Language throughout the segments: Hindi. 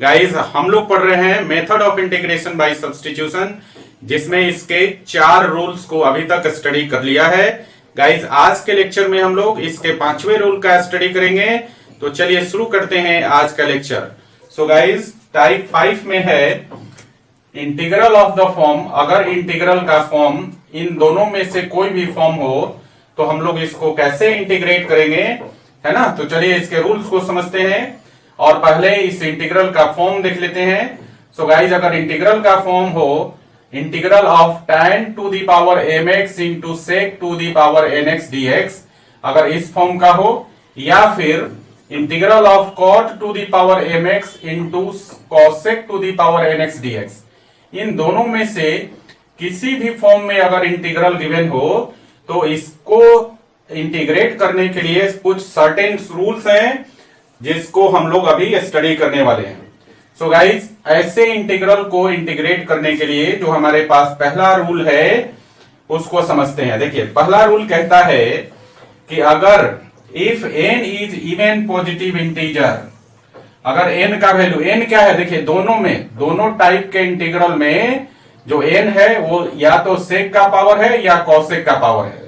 गाइस हम लोग पढ़ रहे हैं method of integration by substitution, जिसमें इसके 4 रूल्स को अभी तक स्टडी कर लिया है। गाइस आज के लेक्चर में हम लोग इसके 5वें रूल का स्टडी करेंगे। तो चलिए शुरू करते हैं आज का लेक्चर। सो गाइस टाइप 5 में है इंटीग्रल ऑफ द फॉर्म। अगर इंटीग्रल का फॉर्म इन दोनों में से कोई भी फॉर्म हो तो हम लोग इसको कैसे इंटीग्रेट करेंगे, है ना। तो चलिए इसके रूल्स को समझते हैं और पहले इस इंटीग्रल का फॉर्म देख लेते हैं। सो गाइज अगर इंटीग्रल का फॉर्म हो integral of tan to the power mx into sec to the power nx dx, अगर इस फॉर्म का हो, या फिर integral of cot to the power mx into cosec to the power nx dx, इन दोनों में से किसी भी फॉर्म में अगर इंटीग्रल गिवन हो तो इसको इंटीग्रेट करने के लिए कुछ सर्टेन रूल्स हैं जिसको हम लोग अभी स्टडी करने वाले हैं। सो गाइज ऐसे इंटीग्रल को इंटीग्रेट करने के लिए जो हमारे पास पहला रूल है उसको समझते हैं। देखिए पहला रूल कहता है कि अगर if n is even positive integer, अगर n का वैल्यू, n क्या है देखिए दोनों टाइप के इंटीग्रल में जो n है वो या तो sec का पावर है या cosec का पावर है।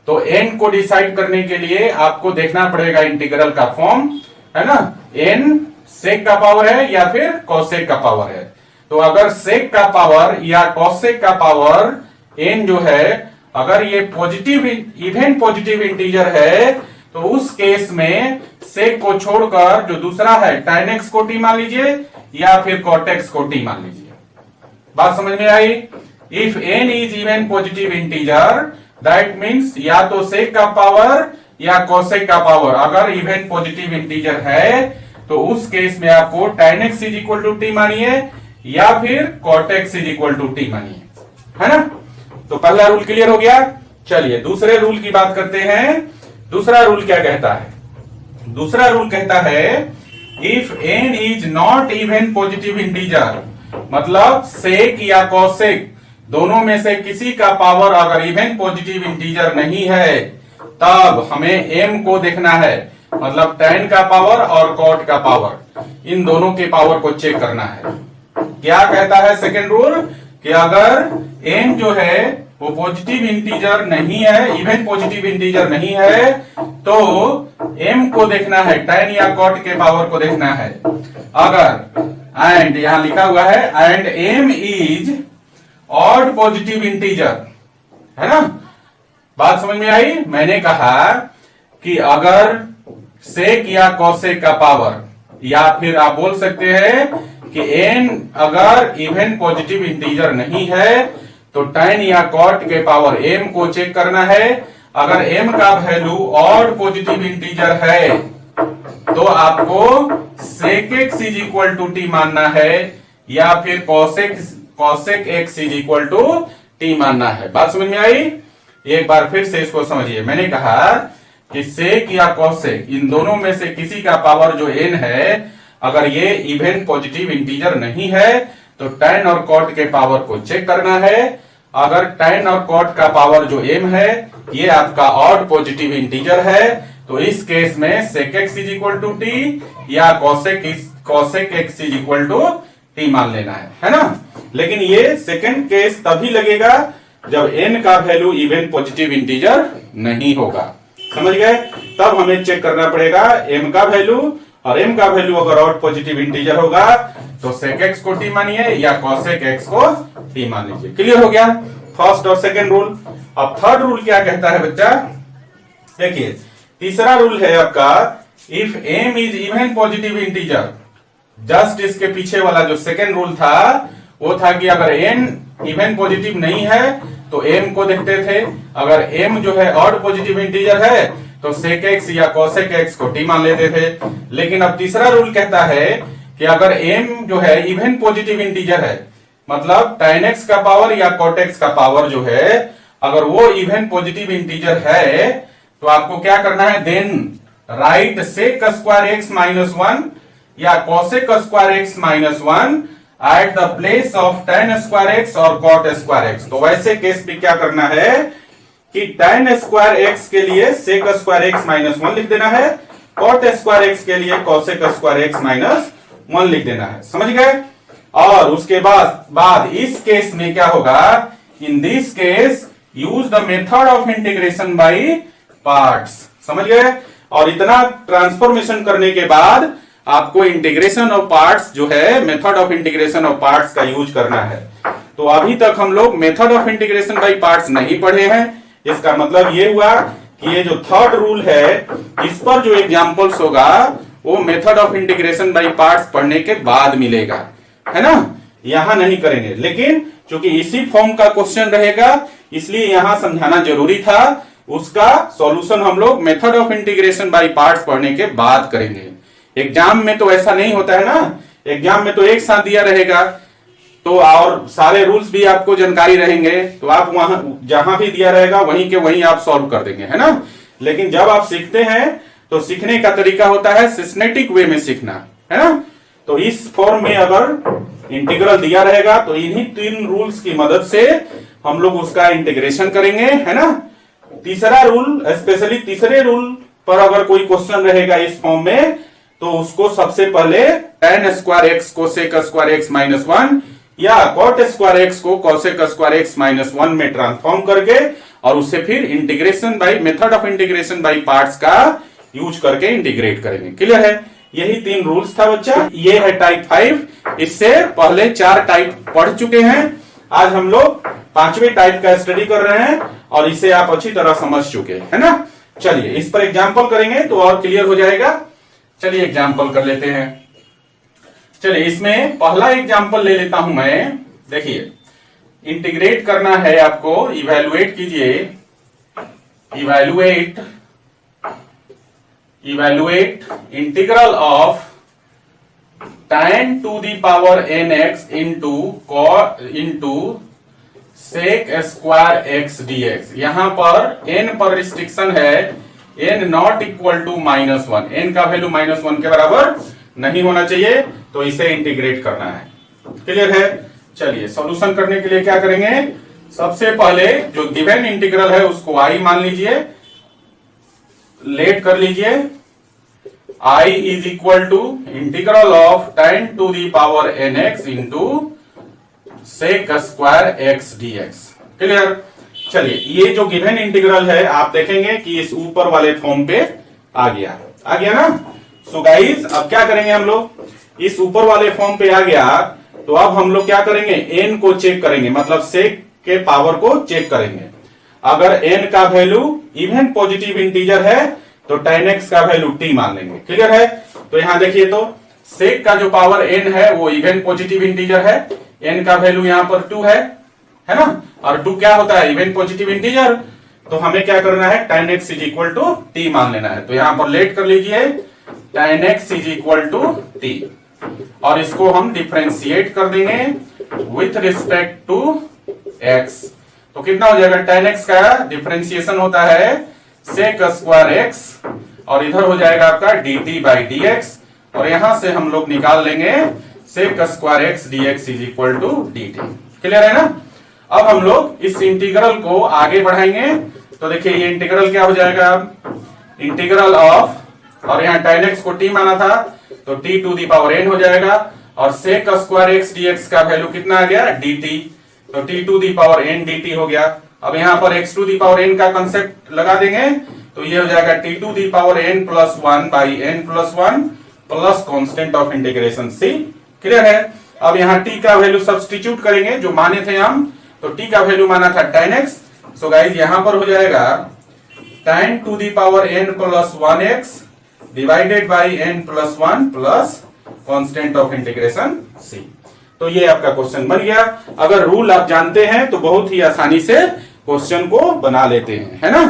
तो n को डिसाइड करने के लिए आपको देखना पड़ेगा इंटीग्रल का फॉर्म, है ना। n sec का पावर है या फिर cosec का पावर है। तो अगर sec का पावर या cosec का पावर n जो है, अगर ये पॉजिटिव इवन पॉजिटिव इंटीजर है तो उस केस में sec को छोड़कर जो दूसरा है tan x को t मान लीजिए या फिर cot x को t मान लीजिए। बात समझ में आई। If n is even positive integer that means या तो sec का पावर या cosec का पावर अगर इवन पॉजिटिव इंटीजर है तो उस केस में आपको tan x is equal to t मानिए या फिर cot x is equal to t मानिए, है ना। तो पहला रूल क्लियर हो गया। चलिए दूसरे रूल की बात करते हैं। दूसरा रूल क्या कहता है? दूसरा रूल कहता है if n is not even positive integer, मतलब sec या cosec दोनों में से किसी का पावर अगर इवन पॉजिटिव इंटीजर नहीं है तब हमें m को देखना है, मतलब tan का पावर और cot का पावर, इन दोनों के पावर को चेक करना है। क्या कहता है सेकेंड रूल कि अगर m जो है वो पॉजिटिव इंटीजर नहीं है, इवन पॉजिटिव इंटीजर नहीं है, तो m को देखना है, tan या cot के पावर को देखना है। अगर एंड यहां लिखा हुआ है and m is odd positive integer, है ना। बात समझ में आई। मैंने कहा कि अगर sec या cosec का पावर या फिर आप बोल सकते हैं कि n अगर इवन पॉजिटिव इंटीजर नहीं है तो tan या cot के पावर m को चेक करना है। अगर m का वैल्यू ऑड पॉजिटिव इंटीजर है तो आपको sec x is equal to t मानना है या फिर cosec x is equal to t मानना है। बात समझ में आई। एक बार फिर से इसको समझिए। मैंने कहा कि sec या cosec इन दोनों में से किसी का पावर जो n है अगर ये इवन पॉजिटिव इंटीजर नहीं है तो tan और cot के पावर को चेक करना है। अगर tan और cot का पावर जो m है ये आपका ऑड पॉजिटिव इंटीजर है तो इस केस में sec x is equal to t या cosec x is equal to t मान लेना है ना। लेकिन ये सेकंड केस तभी लगेगा जब n का वैल्यू इवन पॉजिटिव इंटीजर नहीं होगा। समझ गए। तब हमें चेक करना पड़ेगा m का वैल्यू, और m का वैल्यू अगर ऑड पॉजिटिव इंटीजर होगा तो sec x को t मानिए या cosec x को t मान लीजिए। क्लियर हो गया फर्स्ट और सेकंड रूल। अब थर्ड रूल क्या कहता है बच्चा? देखिए तीसरा रूल है आपका if m is even positive integer. Just इसके पीछे वाला जो सेकंड रूल था वो था कि अगर n इवन पॉजिटिव नहीं है तो m को देखते थे। अगर m जो है ऑड पॉजिटिव इंटीजर है तो sec x या cosec x को t मान लेते थे। लेकिन अब तीसरा रूल कहता है कि अगर m जो है इवन पॉजिटिव इंटीजर है, मतलब tan x का पावर या cot x का पावर जो है अगर वो इवन पॉजिटिव इंटीजर है तो आपको क्या करना है? Then write sec square x minus 1 या cosec square x minus 1 at the place of tan square x और cot स्क्वायर x। तो वैसे केस में क्या करना है कि tan स्क्वायर x के लिए sec स्क्वायर x माइनस 1 लिख देना है, cot स्क्वायर x के लिए cosec स्क्वायर x माइनस 1 लिख देना है, समझ गए। और उसके बाद इस केस में क्या होगा, in this case use the method of integration by parts, समझ गए। और इतना ट्रांसफॉर्मेशन करने के बाद आपको इंटीग्रेशन ऑफ पार्ट्स जो है, method of integration of parts का यूज करना है। तो अभी तक हम लोग method of integration by parts नहीं पढ़े हैं। इसका मतलब ये हुआ कि ये जो थर्ड रूल है, इस पर जो एग्जांपल्स होगा वो method of integration by parts पढ़ने के बाद मिलेगा, है ना, यहां नहीं करेंगे। लेकिन चूंकि इसी फॉर्म का क्वेश्चन रहेगा इसलिए यहां समझाना जरूरी था। उसका सॉल्यूशन हम लोग method of integration by parts पढ़ने के बाद करेंगे। एग्जाम में तो ऐसा नहीं होता है ना, एग्जाम में तो एक साथ दिया रहेगा तो और सारे रूल्स भी आपको जानकारी रहेंगे, तो आप वहां जहां भी दिया रहेगा वहीं के वहीं आप सॉल्व कर देंगे, है ना। लेकिन जब आप सीखते हैं तो सीखने का तरीका होता है सिस्टेमेटिक वे में सीखना, है ना। तो इस फॉर्म में अगर इंटीग्रल दिया रहेगा तो इन्हीं 3 रूल्स की मदद से हम लोग उसका इंटीग्रेशन करेंगे, है ना। तीसरा रूल, स्पेशली तीसरे रूल पर अगर कोई क्वेश्चन रहेगा इस फॉर्म में तो उसको सबसे पहले tan square x cosec square x minus 1 या cot स्क्वायर एक्स को कोसेक स्क्वायर एक्स माइनस 1 में ट्रांसफॉर्म करके और उससे फिर integration by method of integration by parts का यूज करके इंटीग्रेट करेंगे। क्लियर है, यही 3 रूल्स था बच्चा। ये है टाइप 5। इससे पहले 4 टाइप पढ़ चुके हैं, आज हम लोग 5वें टाइप का स्टडी कर रहे हैं और इसे आप अच्छी तरह समझ चुके हैं, है ना। चलिए इस पर एग्जाम्पल करेंगे तो और क्लियर हो जाएगा। चलिए एग्जाम्पल कर लेते हैं। चलिए इसमें पहला एग्जाम्पल ले लेता हूं मैं। देखिए इंटीग्रेट करना है आपको, इवैल्यूएट कीजिए, evaluate integral of tan to the power nx into sec square x dx। यहां पर n पर रिस्ट्रिक्शन है, n not equal to -1, n का वैल्यू -1 के बराबर नहीं होना चाहिए, तो इसे इंटीग्रेट करना है। क्लियर है। चलिए सॉल्यूशन करने के लिए क्या करेंगे, सबसे पहले जो गिवन इंटीग्रल है उसको i मान लीजिए, लेट कर लीजिए। I is equal to integral of tan to the power nx into sec square x dx। Clear. चलिए ये जो गिवन इंटीग्रल है आप देखेंगे कि इस ऊपर वाले फॉर्म पे आ गया ना। सो गाइस अब क्या करेंगे हम लोग, इस ऊपर वाले फॉर्म पे आ गया तो अब हम लोग क्या करेंगे, n को चेक करेंगे, मतलब सेक के पावर को चेक करेंगे। अगर n का वैल्यू इवन पॉजिटिव इंटीजर है तो tan x का वैल्यू t मान लेंगे। क्लियर है। तो यहां देखिए तो सेक का जो पावर n है वो इवन पॉजिटिव इंटीजर है, n का वैल्यू यहां पर 2 है ना, और 2 क्या होता है, इवन पॉजिटिव इंटीजर। तो हमें क्या करना है, tan x is equal to t मान लेना है। तो यहां पर लेट कर लीजिए, tan x is equal to t, और इसको हम डिफरेंशिएट कर देंगे विथ रिस्पेक्ट टू x। तो कितना हो जाएगा, tan x का डिफरेंशिएशन होता है सेक स्क्वायर x, और इधर हो जाएगा आपका dt बाई dx, और यहां से हम लोग निकाल लेंगे sec square x dx is equal to dt। Clear है ना। अब हम लोग इस इंटीग्रल को आगे बढ़ाएंगे। तो देखिए ये इंटीग्रल क्या हो जाएगा, इंटीग्रल ऑफ, और यहाँ tan x को t माना था तो t to the power n हो जाएगा, और सेक स्क्वायर x dx का वैल्यू कितना आ गया, dt, तो t to the power n dt हो गया। अब यहाँ पर x to the power n का कंसेप्ट लगा देंगे तो ये हो जाएगा t to the power n plus 1 by n plus 1 plus constant of integration c। Clear है। अब यहाँ t का वैल्यू सब्स्टिट्यूट करेंगे जो माने थे हम, तो t का वैल्यू माना था tan x। सो गाइस यहाँ पर हो जाएगा tan to the power n plus 1x divided by n plus 1 plus constant of integration c। तो ये आपका क्वेश्चन बन गया। अगर रूल आप जानते हैं तो बहुत ही आसानी से क्वेश्चन को बना लेते हैं, है ना।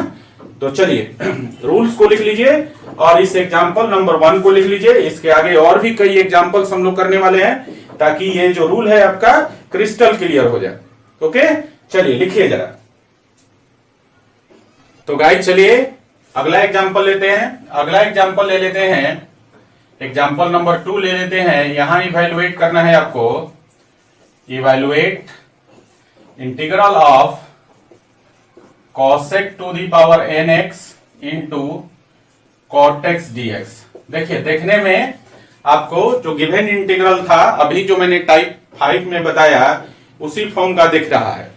तो चलिए रूल्स को लिख लीजिए और इस एग्जांपल नंबर 1 को लिख लीजिए। इसके आगे और भी कई एग्जांपल्स हम लोग करने वाले हैं ताकि ये जो रूल है आपका क्रिस्टल क्लियर हो जाए। ओके चलिए लिखिए जरा। तो गाइस चलिए अगला एग्जांपल लेते हैं। अगला एग्जांपल ले लेते हैं, एग्जांपल नंबर 2 ले लेते हैं। यहां इवैल्यूएट करना है आपको, evaluate integral of cosec to the power nx into cot x dx। देखिए देखने में आपको जो गिवन इंटीग्रल था अभी जो मैंने टाइप 5 में बताया उसी फॉर्म का दिख रहा है।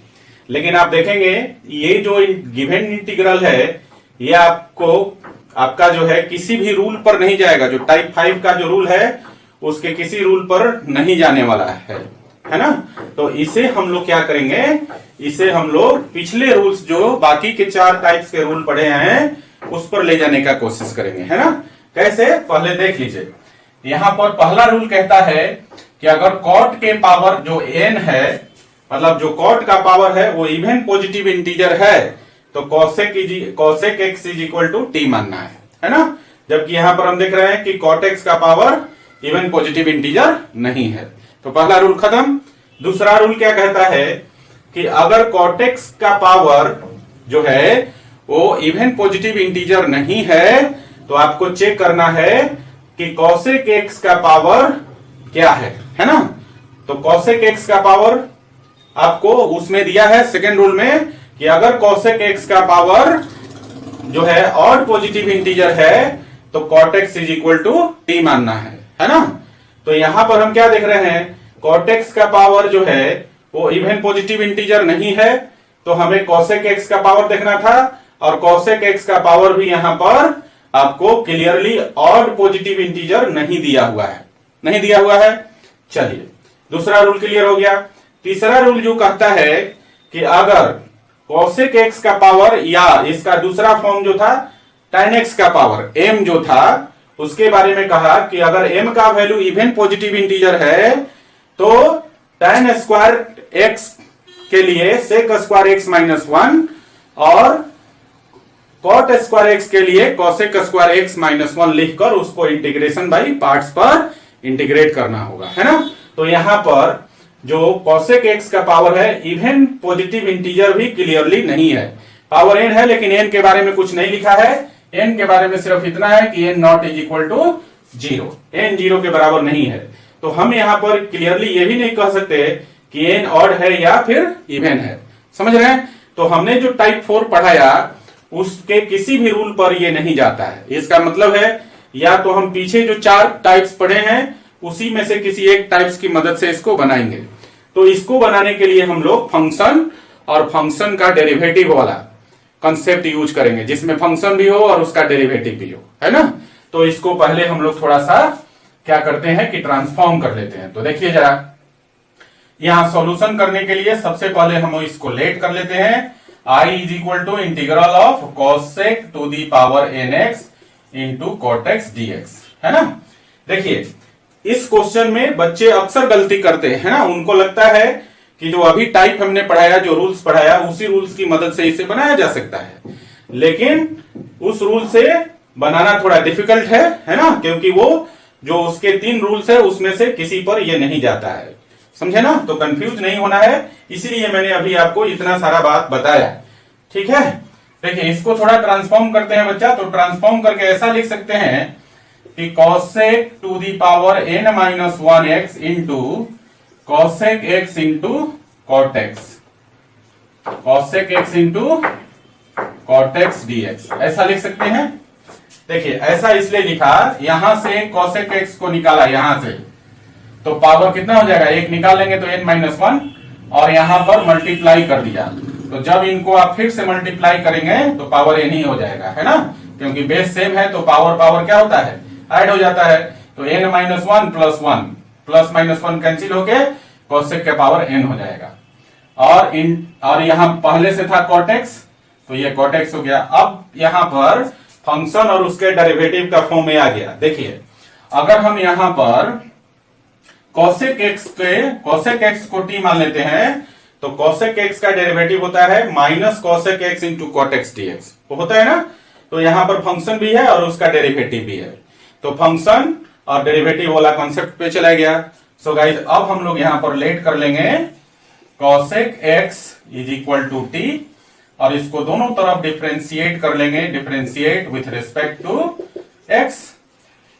लेकिन आप देखेंगे ये जो गिवन इंटीग्रल है ये आपका जो है किसी भी रूल पर नहीं जाएगा। जो टाइप 5 का जो रूल है उसके किसी रूल पर नहीं जाने वाला है ना। तो इसे हम लोग क्या करेंगे, इसे हम लोग पिछले रूल्स जो बाकी के 4 टाइप्स के रूल पढ़े हैं उस पर ले जाने का कोशिश करेंगे, है ना। कैसे, पहले देख लीजिए। यहां पर पहला रूल कहता है कि अगर कॉट के पावर जो n है, मतलब जो कॉट का पावर है वो इवन पॉजिटिव इंटीजर है तो cosec x is equal to t मानना है ना। जबकि यहां पर हम देख रहे हैं कि cot x का पावर इवन पॉजिटिव इंटीजर नहीं है। तो पहला रूल खत्म। दूसरा रूल क्या कहता है कि अगर cot x का पावर जो है वो इवन पॉजिटिव इंटीजर नहीं है तो आपको चेक करना है कि cosec x का पावर क्या है ना। तो cosec x का पावर आपको उसमें दिया है सेकेंड रूल में कि अगर cosec x का पावर जो है ऑड पॉजिटिव इंटीजर है तो cot x is equal to t मानना है ना। तो यहां पर हम क्या देख रहे हैं, cot x का पावर जो है वो इवन पॉजिटिव इंटीजर नहीं है तो हमें cosec x का पावर देखना था और cosec x का पावर भी यहां पर आपको क्लियरली ऑड पॉजिटिव इंटीजर नहीं दिया हुआ है। चलिए दूसरा रूल क्लियर हो गया। तीसरा रूल जो कहता है कि अगर cosec x का पावर या इसका दूसरा फॉर्म जो था tan x का पावर m जो था उसके बारे में कहा कि अगर m का वैल्यू इवन पॉजिटिव इंटीजर है तो tan स्क्वायर x के लिए sec स्क्वायर x माइनस 1 और cot स्क्वायर x के लिए cosec स्क्वायर x माइनस 1 लिखकर उसको इंटीग्रेशन बाई पार्ट्स पर इंटीग्रेट करना होगा, है ना। तो यहां पर जो cosec x का पावर है इवन पॉजिटिव इंटीजर भी क्लियरली नहीं है। पावर n है लेकिन n के बारे में कुछ नहीं लिखा है। n के बारे में सिर्फ इतना है कि n not is equal to 0, n 0 के बराबर नहीं है। तो हम यहां पर क्लियरली ये भी नहीं कह सकते कि n ऑड है या फिर इवन है, समझ रहे हैं। तो हमने जो टाइप 4 पढ़ाया उसके किसी भी रूल पर ये नहीं जाता है। इसका मतलब है या तो हम पीछे जो 4 टाइप्स पढ़े हैं उसी में से किसी एक टाइप्स की मदद से इसको बनाएंगे। तो इसको बनाने के लिए हम लोग फंक्शन और फंक्शन का डेरिवेटिव वाला कंसेप्ट यूज करेंगे जिसमें फंक्शन भी हो और उसका डेरिवेटिव भी हो, है ना। तो इसको पहले हम लोग थोड़ा सा क्या करते हैं कि ट्रांसफॉर्म कर लेते हैं। तो देखिए जरा, यहां सॉल्यूशन करने के लिए सबसे पहले हम इसको लेट कर लेते हैं। I is equal to integral of cosec to the power nx into cot x dx, है ना। देखिए इस क्वेश्चन में बच्चे अक्सर गलती करते हैं ना, उनको लगता है कि जो अभी टाइप हमने पढ़ाया, जो रूल्स पढ़ाया उसी रूल्स की मदद से इसे बनाया जा सकता है। लेकिन उस रूल से बनाना थोड़ा डिफिकल्ट है ना, क्योंकि वो जो उसके 3 रूल्स है उसमें से किसी पर ये नहीं जाता है, समझे ना। तो कंफ्यूज नहीं होना है, इसीलिए मैंने अभी आपको इतना सारा बात बताया, ठीक है। देखिए इसको थोड़ा ट्रांसफॉर्म करते हैं बच्चा। तो ट्रांसफॉर्म करके ऐसा लिख सकते हैं कि cosec to the power n minus 1x into cosec x into cot x, cosec x into cot x dx, ऐसा लिख सकते हैं। देखिए ऐसा इसलिए लिखा, यहां से cosec x को निकाला यहां से तो पावर कितना हो जाएगा, 1 निकाल लेंगे तो n माइनस 1 और यहां पर मल्टीप्लाई कर दिया। तो जब इनको आप फिर से मल्टीप्लाई करेंगे तो पावर n ही हो जाएगा, है ना, क्योंकि बेस सेम है तो पावर क्या होता है, ऐड हो जाता है। तो n minus 1 plus minus 1 cancel होके cosec का पावर n हो जाएगा। और यहां पहले से था cot x तो ये cot x हो गया। अब यहां पर फंक्शन और उसके डेरिवेटिव का फॉर्म में आ गया। देखिए अगर हम यहां पर cosec x को t मान लेते हैं तो cosec x का डेरिवेटिव होता है minus cosec x into cot x dx, वो होता है ना। तो यहां पर फंक्शन भी है और उसका डेरिवेटिव भी है, तो फंक्शन और डेरिवेटिव वाला कॉन्सेप्ट पे चला गया। सो गाइस अब हम लोग यहां पर लेट कर लेंगे cosec x is equal to t और इसको दोनों तरफ डिफरेंशिएट कर लेंगे, differentiate with respect to x।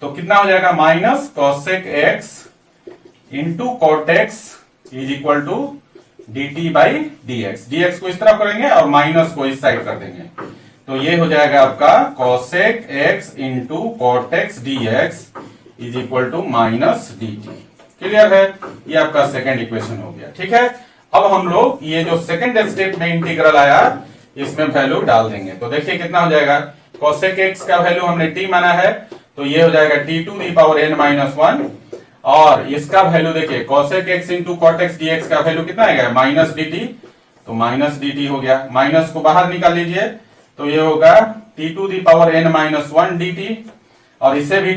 तो कितना हो जाएगा, minus cosec x into cot x is equal to dt by dx। dx को इस तरफ करेंगे और माइनस को इस साइड कर देंगे तो ये हो जाएगा आपका cosec x into cot x dx is equal to minus d t. Clear है? ये आपका सेकेंड इक्वेशन हो गया। ठीक है, अब हम लोग ये जो सेकेंड स्टेप में इंटीग्रल आया इसमें वैल्यू डाल देंगे। तो देखिए कितना हो जाएगा, cosec x का वैल्यू हमने t माना है तो ये हो जाएगा t to the power n minus one, और इसका वैल्यू देखिए cosec x into cot x dx का वैल्यू कितना आएगा, माइनस डी टी। तो माइनस डी टी हो गया, माइनस को बाहर निकाल लीजिए तो ये होगा t to the power n minus one d t, और इसे भी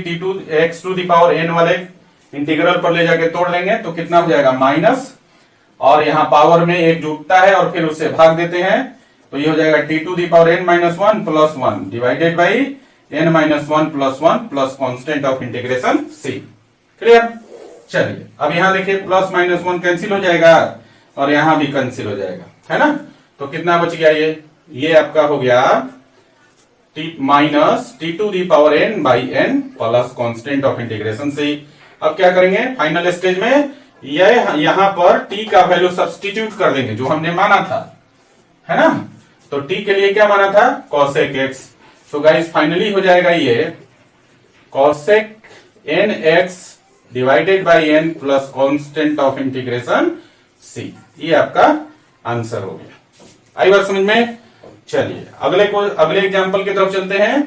x to the power n वाले इंटीग्रल पर ले जाके तोड़ लेंगे तो कितना हो जाएगा माइनस, और यहाँ पावर में एक जुटता है और फिर उससे भाग देते हैं तो ये हो जाएगा t to the power n minus one plus one divided by n minus one plus constant of integration c। Clear? चलिए अब यहाँ देखिए प्लस माइनस वन कैंसिल हो जाएगा और यहाँ भी कैंसिल हो जाएगा, है ना। तो कितना बच गया, ये आपका हो गया t minus t to the power n by n plus constant of integration c। अब क्या करेंगे फाइनल स्टेज में, यहां पर t का वैल्यू सब्स्टिट्यूट कर देंगे जो हमने माना था, है ना। तो t के लिए क्या माना था, cosec x। तो गाइस फाइनली हो जाएगा ये cosec nx divided by n plus constant of integration c। ये आपका आंसर हो गया। आई बात समझ में? चलिए अगले एग्जांपल की तरफ चलते हैं।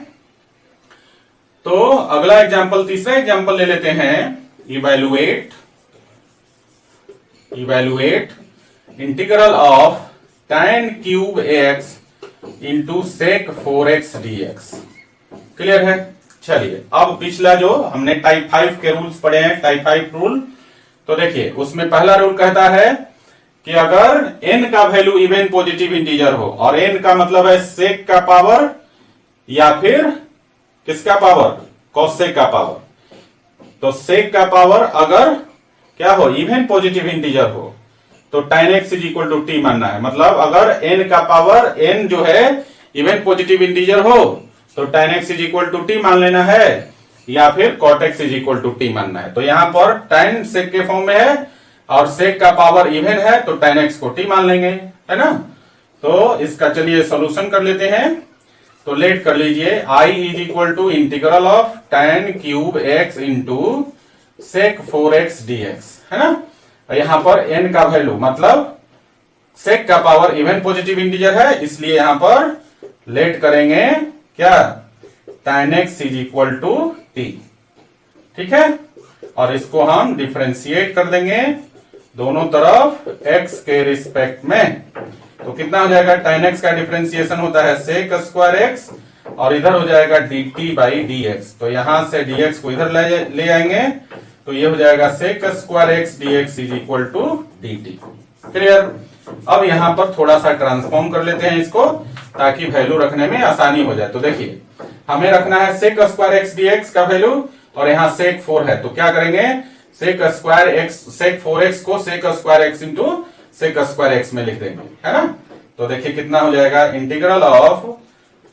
तो अगला एग्जांपल, तीसरा एग्जांपल ले लेते हैं। Evaluate integral of tan cube x into sec 4x dx। Clear है? चलिए अब पिछला जो हमने टाइप 5 के रूल्स पढ़े हैं, टाइप 5 रूल, तो देखिए उसमें पहला रूल कहता है कि अगर n का वैल्यू इवन पॉजिटिव इंटीजर हो, और n का मतलब है sec का पावर या फिर किसका पावर, cosec का पावर। तो sec का पावर अगर क्या हो, इवन पॉजिटिव इंटीजर हो तो tan x is equal to t मानना है। मतलब अगर n का पावर n जो है इवन पॉजिटिव इंटीजर हो तो tan x is equal to t मान लेना है, या फिर cot x is equal to t मानना है। तो यहां पर tan sec के फॉर्म में है और sec का पावर इवन है तो tan x को टी मान लेंगे, है ना। तो इसका चलिए सॉल्यूशन कर लेते हैं। तो लेट कर लीजिए i is equal to integral of tan cube x into sec 4x dx, है ना। यहां पर n का वैल्यू मतलब sec का पावर इवन पॉजिटिव इंटीजर है, इसलिए यहां पर लेट करेंगे क्या, tan x is equal to t. ठीक है, और इसको हम डिफरेंशिएट कर देंगे दोनों तरफ x के रिस्पेक्ट में। तो कितना हो जाएगा, tan x का डिफरेंशिएशन होता है sec स्क्वायर x, और इधर हो जाएगा dt बाई dx। तो यहां से dx को इधर ले आएंगे तो ये हो जाएगा sec square x dx is equal to dt। Clear? अब यहां पर थोड़ा सा ट्रांसफॉर्म कर लेते हैं इसको ताकि वैल्यू रखने में आसानी हो जाए। तो देखिए हमें रखना है sec स्क्वायर x dx का वैल्यू, और यहाँ sec 4 है तो क्या करेंगे, sec 4x को sec square x into sec square x में लिख देंगे, है ना। तो देखिए कितना हो जाएगा, integral of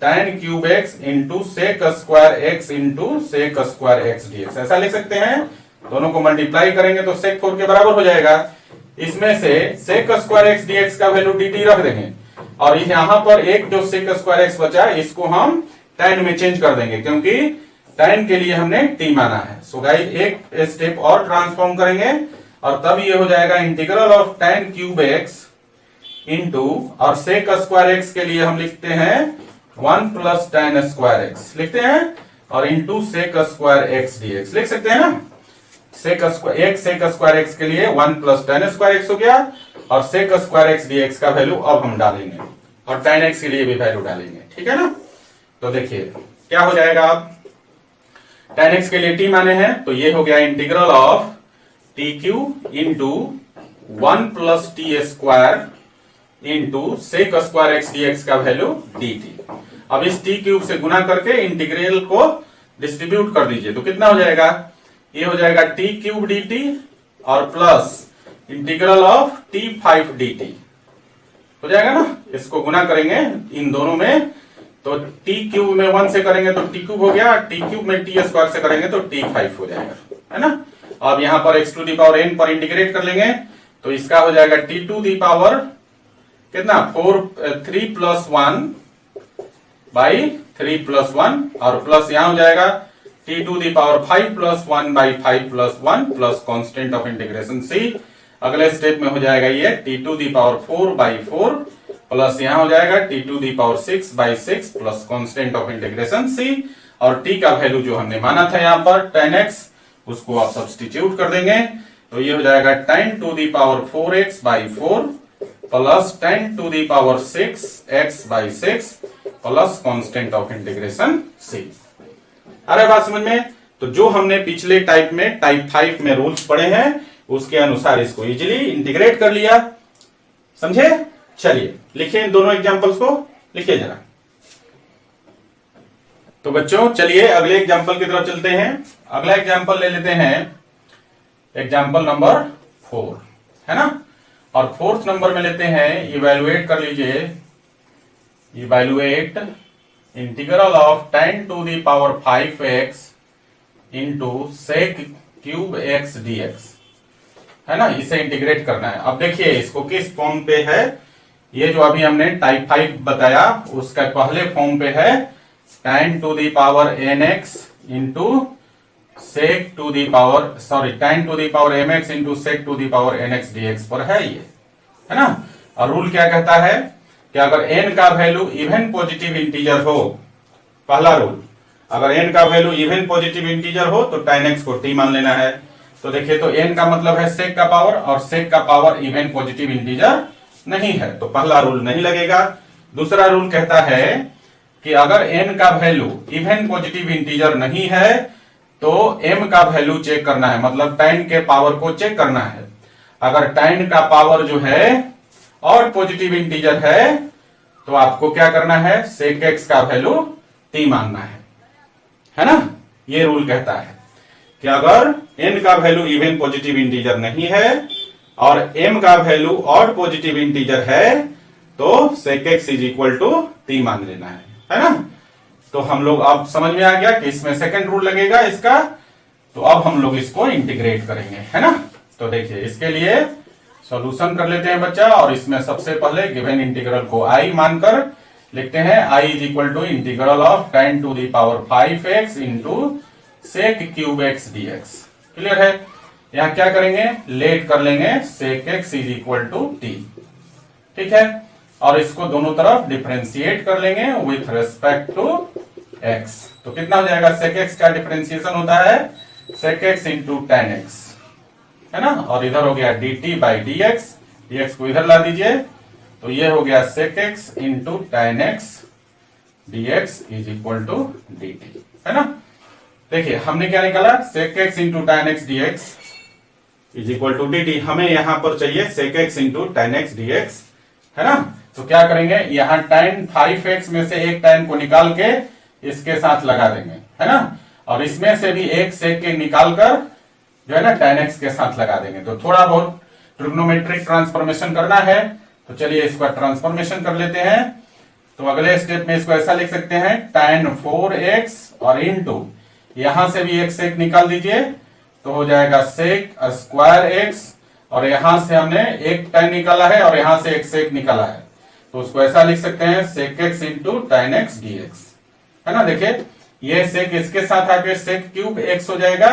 tan cube x into sec square x into sec square x dx, ऐसा लिख सकते हैं। दोनों को मल्टीप्लाई करेंगे तो sec 4 के बराबर हो जाएगा। इसमें से sec स्क्वायर x dx का वैल्यू dt रख देंगे, और यहां पर एक जो sec स्क्वायर x बचा इसको हम tan में चेंज कर देंगे क्योंकि tan के लिए हमने t माना है। सो गाइस एक स्टेप और ट्रांसफॉर्म करेंगे और तब ये हो जाएगा integral of tan cube x into, और sec स्क्वायर x के लिए हम लिखते हैं 1 प्लस tan स्क्वायर x लिखते हैं, और into sec square x dx लिख सकते हैं ना। sec स्क्वायर x के लिए 1 प्लस tan स्क्वायर x हो गया, और sec स्क्वायर x dx का वैल्यू अब हम डालेंगे, और tan x के लिए भी वैल्यू डालेंगे। ठीक है ना। तो देखिए क्या हो जाएगा, अब tan x के लिए t माने हैं तो ये हो गया integral of T cube into 1 plus T square into sec square x dx का वैल्यू dt। अब इस t क्यूब से गुना करके इंटीग्रल को डिस्ट्रीब्यूट कर दीजिए तो कितना हो जाएगा, ये हो जाएगा टी क्यूब dt और plus integral of t5 dt हो जाएगा ना। इसको गुना करेंगे इन दोनों में तो t क्यूब में 1 से करेंगे तो t क्यूब हो गया, t क्यूब में t स्क्वायर से करेंगे तो t5 हो जाएगा, है ना। अब यहाँ पर x to the power n पर इंटीग्रेट कर लेंगे तो इसका हो जाएगा t टू दी पावर कितना 3 प्लस 1 बाई 3 प्लस 1, और प्लस यहाँ हो जाएगा t to the power 5 plus 1 by 5 plus 1 plus constant of integration c. अगले स्टेप में हो जाएगा ये t to the power 4 by 4 plus यहां हो जाएगा t to the power 6 by 6 plus constant of integration c. और टी का वैल्यू जो हमने माना था यहाँ पर tan x, उसको आप सब्स्टिट्यूट कर देंगे तो ये हो जाएगा tan to the power 4x by 4 plus tan to the power 6x by 6 plus constant of integration c। अरे बात समझ में? तो जो हमने पिछले टाइप में टाइप 5 में रूल्स पढ़े हैं उसके अनुसार इसको इजीली इंटीग्रेट कर लिया। समझे? चलिए लिखिए इन दोनों एग्जांपल्स को, लिखिए जरा। तो बच्चों चलिए अगले एग्जांपल की तरफ चलते हैं। अगला एग्जांपल ले लेते हैं, एग्जांपल नंबर 4, है ना। और 4th नंबर में लेते हैं, इवैल्यूएट कर लीजिए, evaluate integral of tan to the power 5x into sec cube x dx, है ना। इसे इंटीग्रेट करना है। अब देखिए इसको किस फॉर्म पे है, ये जो अभी हमने टाइप 5 बताया उसका पहले फॉर्म पे है tan to the power nx into sec to the power tan to the power mx into sec to the power nx dx पर है ये, है ना। और रूल क्या कहता है कि अगर n का वैल्यू इवन पॉजिटिव इंटीजर हो, पहला रूल, अगर n का वैल्यू इवन पॉजिटिव इंटीजर हो तो tan x को t मान लेना है। तो देखिए तो n का मतलब है सेक का पावर, और सेक का पावर इवन पॉजिटिव इंटीजर नहीं है तो पहला रूल नहीं लगेगा। दूसरा रूल कहता है कि अगर n का वैल्यू इवन पॉजिटिव इंटीजर नहीं है तो m का वैल्यू चेक करना है, मतलब tan के पावर को चेक करना है। अगर tan का पावर जो है और पॉजिटिव इंटीजर है तो आपको क्या करना है, सेक x का वैल्यू t मानना है ना। ये रूल कहता है कि अगर n का वैल्यू इवन पॉजिटिव इंटीजर नहीं है और m का वैल्यू और पॉजिटिव इंटीजर है तो sec x is equal to t मान लेना है ना। तो हम लोग अब समझ में आ गया कि इसमें सेकंड रूल लगेगा इसका। तो अब हम लोग इसको इंटीग्रेट करेंगे, है ना। तो देखिए इसके लिए सॉल्यूशन कर लेते हैं बच्चा, और इसमें सबसे पहले गिवन इंटीग्रल को i मानकर लिखते हैं। i is equal to integral of tan to the power 5x into sec cube x dx। Clear है? यहां क्या करेंगे, लेट कर लेंगे sec x is equal to t, ठीक है। और इसको दोनों तरफ डिफरेंशिएट कर लेंगे विथ रेस्पेक्ट टू x। तो कितना हो जाएगा, सेक x का डिफरेंशिएशन होता है सेक x इंटू tan x, है ना। और इधर हो गया dt बाई dx, dx को इधर ला दीजिए तो ये हो गया sec x into tan x dx is equal to dt, है ना। देखिए हमने क्या निकाला, sec x into tan x dx is equal to dt। हमें यहां पर चाहिए sec x into tan x dx, है ना। तो क्या करेंगे, यहां tan 5x में से एक tan को निकाल के इसके साथ लगा देंगे, है ना। और इसमें से भी एक सेक के निकाल कर जो है ना tan x के साथ लगा देंगे। तो थोड़ा बहुत ट्रिग्नोमेट्रिक ट्रांसफॉर्मेशन करना है, तो चलिए इसका ट्रांसफॉर्मेशन कर लेते हैं। तो अगले स्टेप में इसको ऐसा लिख सकते हैं tan 4x और इंटू यहां से भी एक सेक निकाल दीजिए तो हो जाएगा सेक स्क्वायर x, और यहां से हमने एक tan निकाला है और यहां से एक सेक निकाला है तो उसको ऐसा लिख सकते हैं सेक x into tan x dx, है ना। देखिए ये सेक इसके साथ आकर सेक क्यूब x हो जाएगा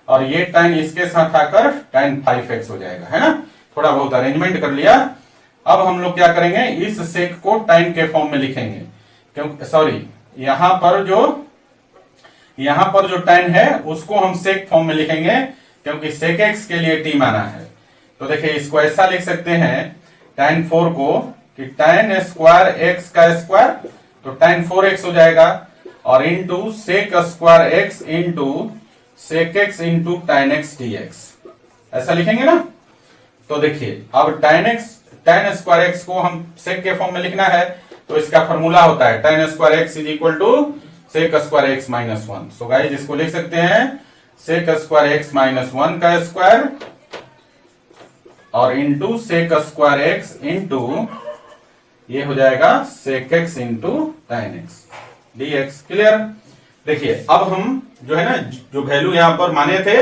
और ये tan इसके साथ आकर tan 5x हो जाएगा, है ना। थोड़ा बहुत अरेंजमेंट कर लिया। अब हम लोग क्या करेंगे, इस सेक को tan के फॉर्म में लिखेंगे, क्योंकि सॉरी यहां पर जो tan है उसको हम सेक फॉर्म में लिखेंगे क्योंकि सेक x के लिए t माना है। तो देखिए इसको ऐसा लिख सकते हैं tan 4 को कि tan स्क्वायर x का स्क्वायर, तो tan 4x हो जाएगा, और into sec square x into sec x into tan x dx, ऐसा लिखेंगे ना। तो देखिए अब tan स्क्वायर x को हम सेक के फॉर्म में लिखना है तो इसका फॉर्मूला होता है tan square x is equal to sec square x minus 1। So guys इसको लिख सकते हैं सेक स्क्वायर x माइनस 1 का स्क्वायर और into sec square x into ये हो जाएगा sec x into tan x dx। Clear? देखिए अब हम जो है ना जो वैल्यू यहां पर माने थे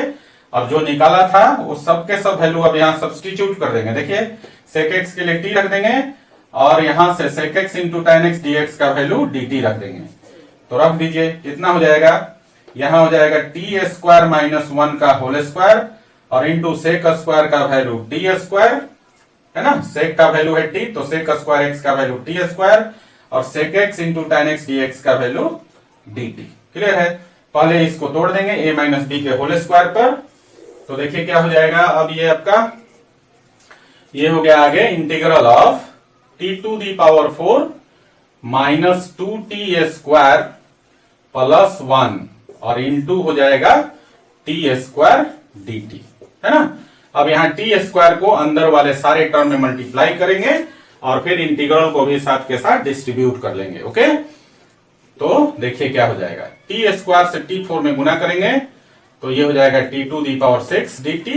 अब जो निकाला था वो सब के सब वैल्यू अब यहां सब्स्टिट्यूट कर देंगे। देखिए सेक x के लिए t रख देंगे और यहां से सेक x into tan x dx का वैल्यू dt रख देंगे। तो रख दीजिए, कितना हो जाएगा, यहां हो जाएगा टी स्क्वायर माइनस 1 का होल स्क्वायर और इंटू सेक स्क्वायर का वैल्यू टी स्क्वायर, है ना। सेक का वैल्यू है टी, तो सेक स्क्वायर एक्स का वैल्यू टी स्क्वायर और sec x into tan x dx का वैल्यू dt। क्लियर है। पहले इसको तोड़ देंगे a माइनस बी के होल स्क्वायर पर, तो देखिए क्या हो जाएगा। अब ये आपका ये हो गया आगे integral of t to the power 4 minus 2t square plus 1 और इंटू हो जाएगा टी स्क्वायर dt, है ना। अब यहां टी स्क्वायर को अंदर वाले सारे टर्म में मल्टीप्लाई करेंगे और फिर इंटीग्रल को भी साथ के साथ डिस्ट्रीब्यूट कर लेंगे। ओके, तो देखिए क्या हो जाएगा। टी स्क्वायर से t4 में गुना करेंगे तो ये हो जाएगा t to the power 6 dt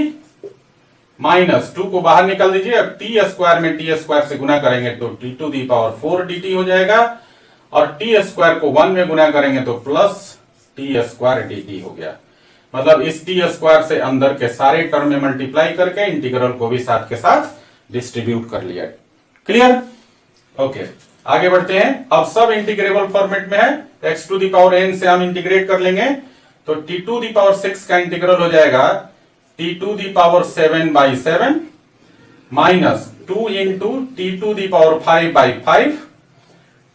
minus 2 को बाहर निकाल दीजिए। अब टी स्क्वायर में टी स्क्वायर से गुना करेंगे तो t to the power 4 dt हो जाएगा और टी स्क्वायर को 1 में गुना करेंगे तो प्लस टी स्क्वायर dt हो गया। मतलब इस टी स्क्वायर से अंदर के सारे टर्म में मल्टीप्लाई करके इंटीग्रल को भी साथ के साथ डिस्ट्रीब्यूट कर लिया। क्लियर। ओके, आगे बढ़ते हैं। अब सब इंटीग्रेबल फॉर्मेट में है, x to the power n से हम इंटीग्रेट कर लेंगे तो t टू दी पावर 6 का इंटीग्रल हो जाएगा t to the power 7/7 minus 2 into t to the power 5/5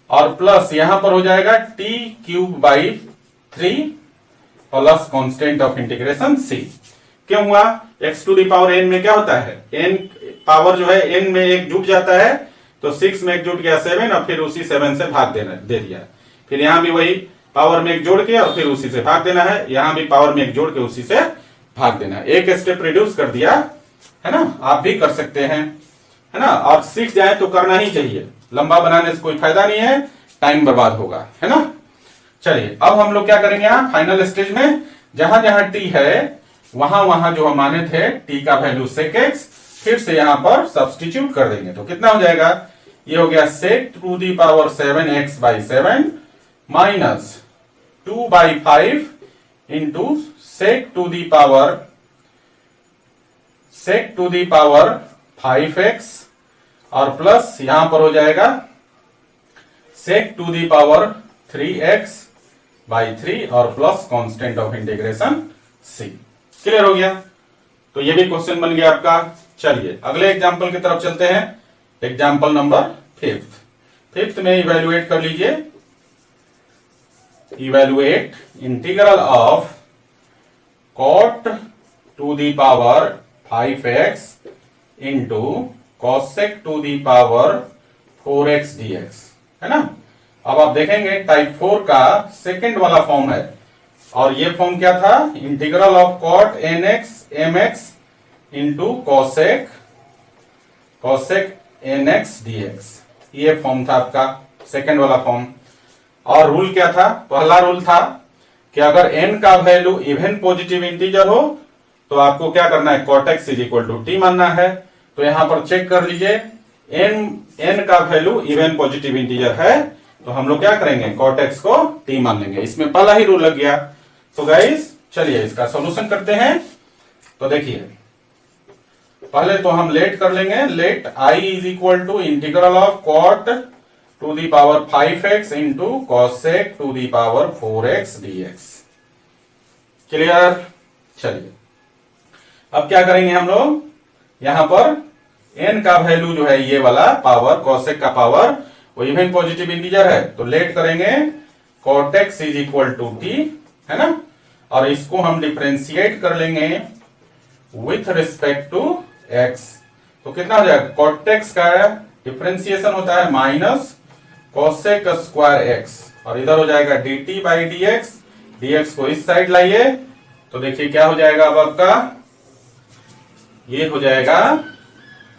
और प्लस यहां पर हो जाएगा t³ 3 plus constant of integration c। क्यों हुआ? x to the power n में क्या होता है, n पावर जो है n में एक जुट जाता है तो 6 में एक जुट गया 7 और फिर उसी 7 से भाग दे दिया। फिर यहां भी वही पावर में एक जोड़ के और फिर उसी से भाग देना है, यहां भी पावर में एक जोड़ के उसी से भाग देना है। एक स्टेप रिड्यूस कर दिया, है ना। आप भी कर सकते हैं, है ना। आप सीख जाए तो करना ही चाहिए, लंबा बनाने से कोई फायदा नहीं है, टाइम बर्बाद होगा, है ना। चलिए अब हम लोग क्या करेंगे, यहाँ फाइनल स्टेज में जहां जहां टी है वहां वहां जो हम माने थे टी का वैल्यू सेक एक्स फिर से यहां पर सब्सटीट्यूट कर देंगे तो कितना हो जाएगा। ये हो गया sec to the power 7x/7 minus 2/5 into sec to the power 5x और प्लस यहां पर हो जाएगा सेक टू दी पावर 3x/3 और plus constant of integration c। Clear हो गया। तो ये भी क्वेश्चन बन गया आपका। चलिए अगले एग्जांपल की तरफ चलते हैं। एग्जांपल नंबर 5 में इवेल्युएट कर लीजिए। Evaluate integral of cot to the power 5x into cosec to the power 4x dx, है ना। अब आप देखेंगे टाइप 4 का सेकंड वाला फॉर्म है और ये फॉर्म क्या था, integral of cot nx mx into cosec nx dx, ये फॉर्म था आपका सेकंड वाला फॉर्म। और रूल क्या था, पहला रूल था कि अगर n का वैल्यू इवन पॉजिटिव इंटीजर हो तो आपको क्या करना है, cot x = t मानना है। तो यहां पर चेक कर लीजिए n का वैल्यू इवन पॉजिटिव इंटीजर है तो हम लोग क्या करेंगे, cot x को t मान लेंगे। इसमें पहला ही रूल लग गया। तो गाइस चलिए इसका सॉल्यूशन करते हैं। तो देखिए पहले तो हम लेट कर लेंगे, let I = integral of cot to the power 5x into cosec to the power 4x dx। Clear. चलिए अब क्या करेंगे हम लोग, यहां पर n का वैल्यू जो है ये वाला पावर cosec का पावर वो इवन पॉजिटिव इंटीजर है तो लेट करेंगे cot x = t, है ना। और इसको हम डिफरेंशिएट कर लेंगे विथ रिस्पेक्ट टू x। तो कितना हो जाएगा, cot x का डिफरेंशिएशन होता है माइनस cosec स्क्वायर x और इधर हो जाएगा dt/dx। dx को इस साइड लाइए तो देखिए क्या हो जाएगा। अब आपका ये हो जाएगा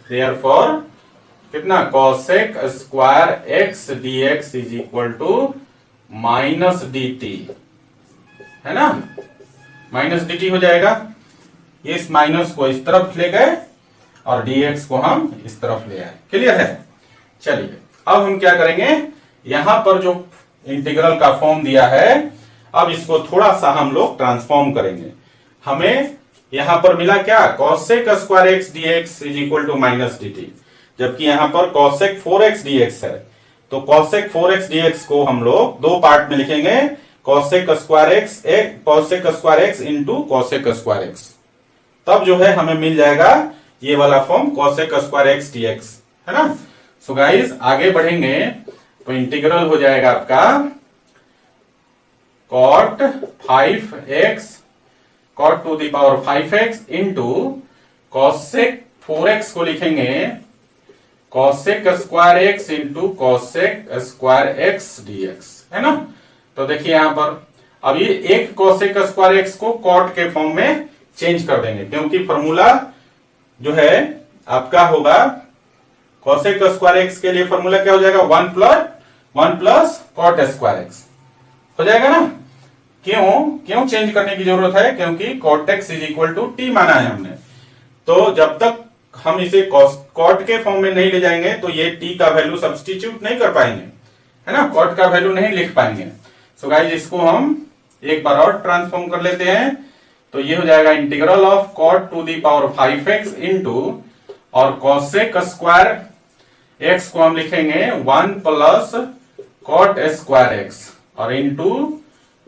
देयरफॉर कितना, cosec square x dx = minus dt, है ना। माइनस dt हो जाएगा। इस माइनस को इस तरफ ले गए और dx को हम इस तरफ ले आए। क्लियर है। चलिए अब हम क्या करेंगे, यहां पर जो इंटीग्रल का फॉर्म दिया है अब इसको थोड़ा सा हम लोग ट्रांसफॉर्म करेंगे। हमें यहां पर मिला क्या, cosec square x dx = minus dt, जबकि यहां पर cosec 4x dx है। तो cosec 4x dx को हम लोग दो पार्ट में लिखेंगे, cosec square x cosec square x into cosec square x, तब जो है हमें मिल जाएगा ये वाला form cosec square x dx, है ना। सो गाइस आगे बढ़ेंगे तो इंटीग्रल हो जाएगा आपका cot 5x cot to the power 5x into cosec 4x को लिखेंगे cosec square x into cosec square x dx, है ना। तो देखिए यहां पर अभी एक कॉसेक स्क्वायर एक्स को कॉट के फॉर्म में चेंज कर देंगे, क्योंकि फॉर्मूला जो है आपका होगा कॉसेक स्क्वायर एक्स के लिए फॉर्मूला क्या हो जाएगा, 1 प्लस कॉट स्क्वायर एक्स हो जाएगा ना। क्यों चेंज करने की जरूरत है, क्योंकि cot x is equal to t माना है हमने। तो जब तक हम इसे कॉट के फॉर्म में नहीं ले जाएंगे तो ये टी का वैल्यू सब्स्टिट्यूट नहीं कर पाएंगे, है ना, कॉट का वैल्यू नहीं लिख पाएंगे। सो गाइस इसको हम एक बार और ट्रांसफॉर्म कर लेते हैं, तो ये हो जाएगा integral of cot to the power 5x into और कॉसेक स्क्वायर एक्स को हम लिखेंगे 1 प्लस कॉट स्क्वायर एक्स और into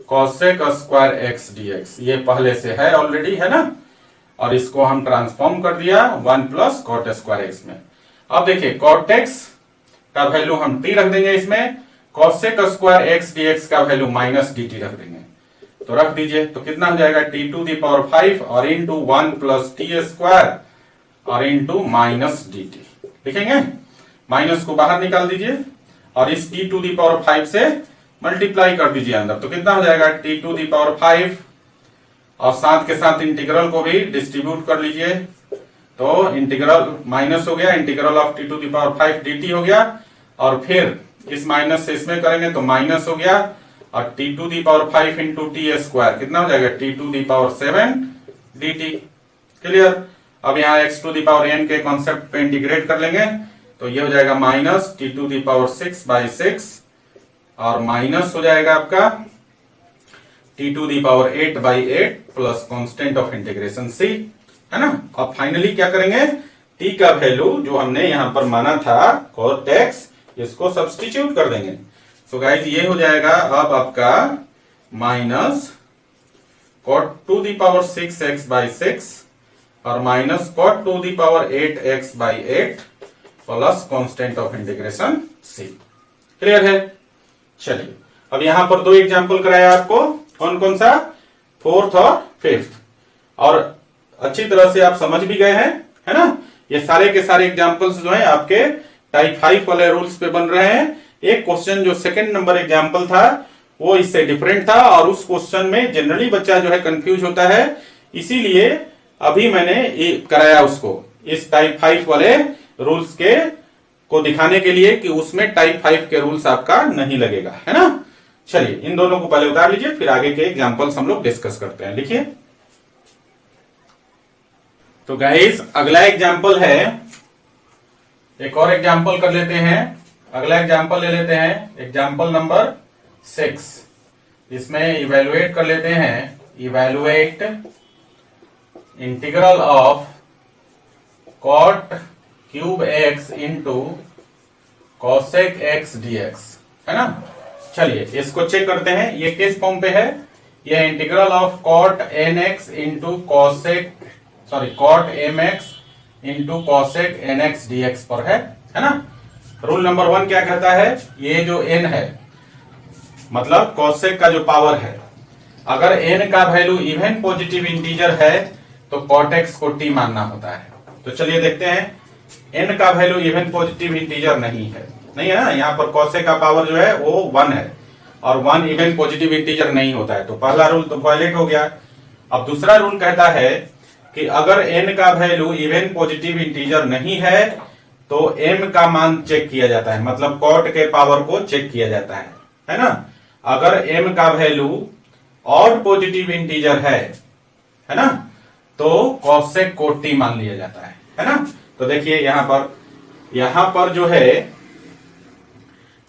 cosec square x dx, ये पहले से है ऑलरेडी, है ना। और इसको हम ट्रांसफॉर्म कर दिया 1 प्लस कॉट स्क्वायर एक्स में। अब देखिए कॉट एक्स का वैल्यू हम टी रख देंगे इसमें, कॉसेक स्क्वायर एक्स डीएक्स का वैल्यू माइनस डी टी रख देंगे, तो रख दीजिए। तो कितना हो जाएगा टी टू दी पावर 5 और इंटू 1 प्लस टी स्क्वायर और इंटू माइनस डी टी लिखेंगे, माइनस को बाहर निकाल दीजिए और इस टी टू दी पावर 5 से मल्टीप्लाई कर दीजिए अंदर, तो कितना हो जाएगा टी टू दी पावर 5 और साथ के साथ इंटीग्रल को भी डिस्ट्रीब्यूट कर लीजिए, तो इंटीग्रल माइनस हो गया, integral of t to the power 5 d हो गया, और फिर इस माइनस से इसमें करेंगे तो माइनस हो गया, और t to the power 5 into t square कितना हो जाएगा t to the power 7 d t. Clear. अब यहाँ x to the power n के कॉन्सेप्ट पे इंटीग्रेट कर लेंगे, तो ये हो जाएगा minus t to the power 6/6 और माइनस हो जाएगा आपका t to the power 8/8 plus constant of integration c, है ना। अब फाइनली क्या करेंगे, टी का वैल्यू जो हमने यहां पर माना था cot x, इसको सब्स्टिट्यूट कर देंगे। सो गाइज ये हो जाएगा अब आपका minus cot to the power 6x/6 और minus cot to the power 8x/8 plus constant of integration C. Clear है। चलिए अब यहां पर 2 एग्जाम्पल कराया आपको, कौन कौन सा, 4th और 5th, और अच्छी तरह से आप समझ भी गए हैं, है ना। ये सारे के सारे एग्जाम्पल्स जो है आपके टाइप 5 वाले रूल्स पे बन रहे हैं। एक क्वेश्चन जो सेकंड नंबर एग्जाम्पल था वो इससे डिफरेंट था, और उस क्वेश्चन में जनरली बच्चा जो है कंफ्यूज होता है, इसीलिए अभी मैंने कराया उसको इस टाइप 5 वाले रूल्स के को दिखाने के लिए कि उसमें टाइप 5 के रूल्स आपका नहीं लगेगा, है ना। चलिए इन दोनों को पहले उतार लीजिए, फिर आगे के एग्जाम्पल्स हम लोग डिस्कस करते हैं। लिखिए, तो गाइस अगला एग्जाम्पल है, एक और एग्जाम्पल कर लेते हैं। अगला एग्जाम्पल ले लेते हैं, एग्जाम्पल नंबर 6। इसमें इवेलुएट कर लेते हैं, evaluate integral of cot cube x into cosec x dx, है ना। चलिए इसको चेक करते हैं, ये किस फॉर्म पे है, ये integral of cot nx into cot mx into cosec nx dx पर है ना। रूल नंबर 1 क्या कहता है, ये जो n है मतलब कॉसेक का जो पावर है, अगर n का वैल्यू इवन पॉजिटिव इंटीजर है तो cot x को t मानना होता है। तो चलिए देखते हैं, n का वैल्यू इवन पॉजिटिव इंटीजर नहीं है ना, यहाँ पर कॉसेक का पावर जो है वो 1 है और 1 इवन पॉजिटिव इंटीजर नहीं होता है, तो पहला रूल तो वायलेट हो गया। अब दूसरा रूल कहता है कि अगर n का वैल्यू इवन पॉजिटिव इंटीजर नहीं है तो m का मान चेक किया जाता है, मतलब cot के पावर को चेक किया जाता है ना। अगर m का वैल्यू ऑड पॉजिटिव इंटीजर है ना, तो कॉसेक को t मान लिया जाता है ना। तो देखिए यहां पर जो है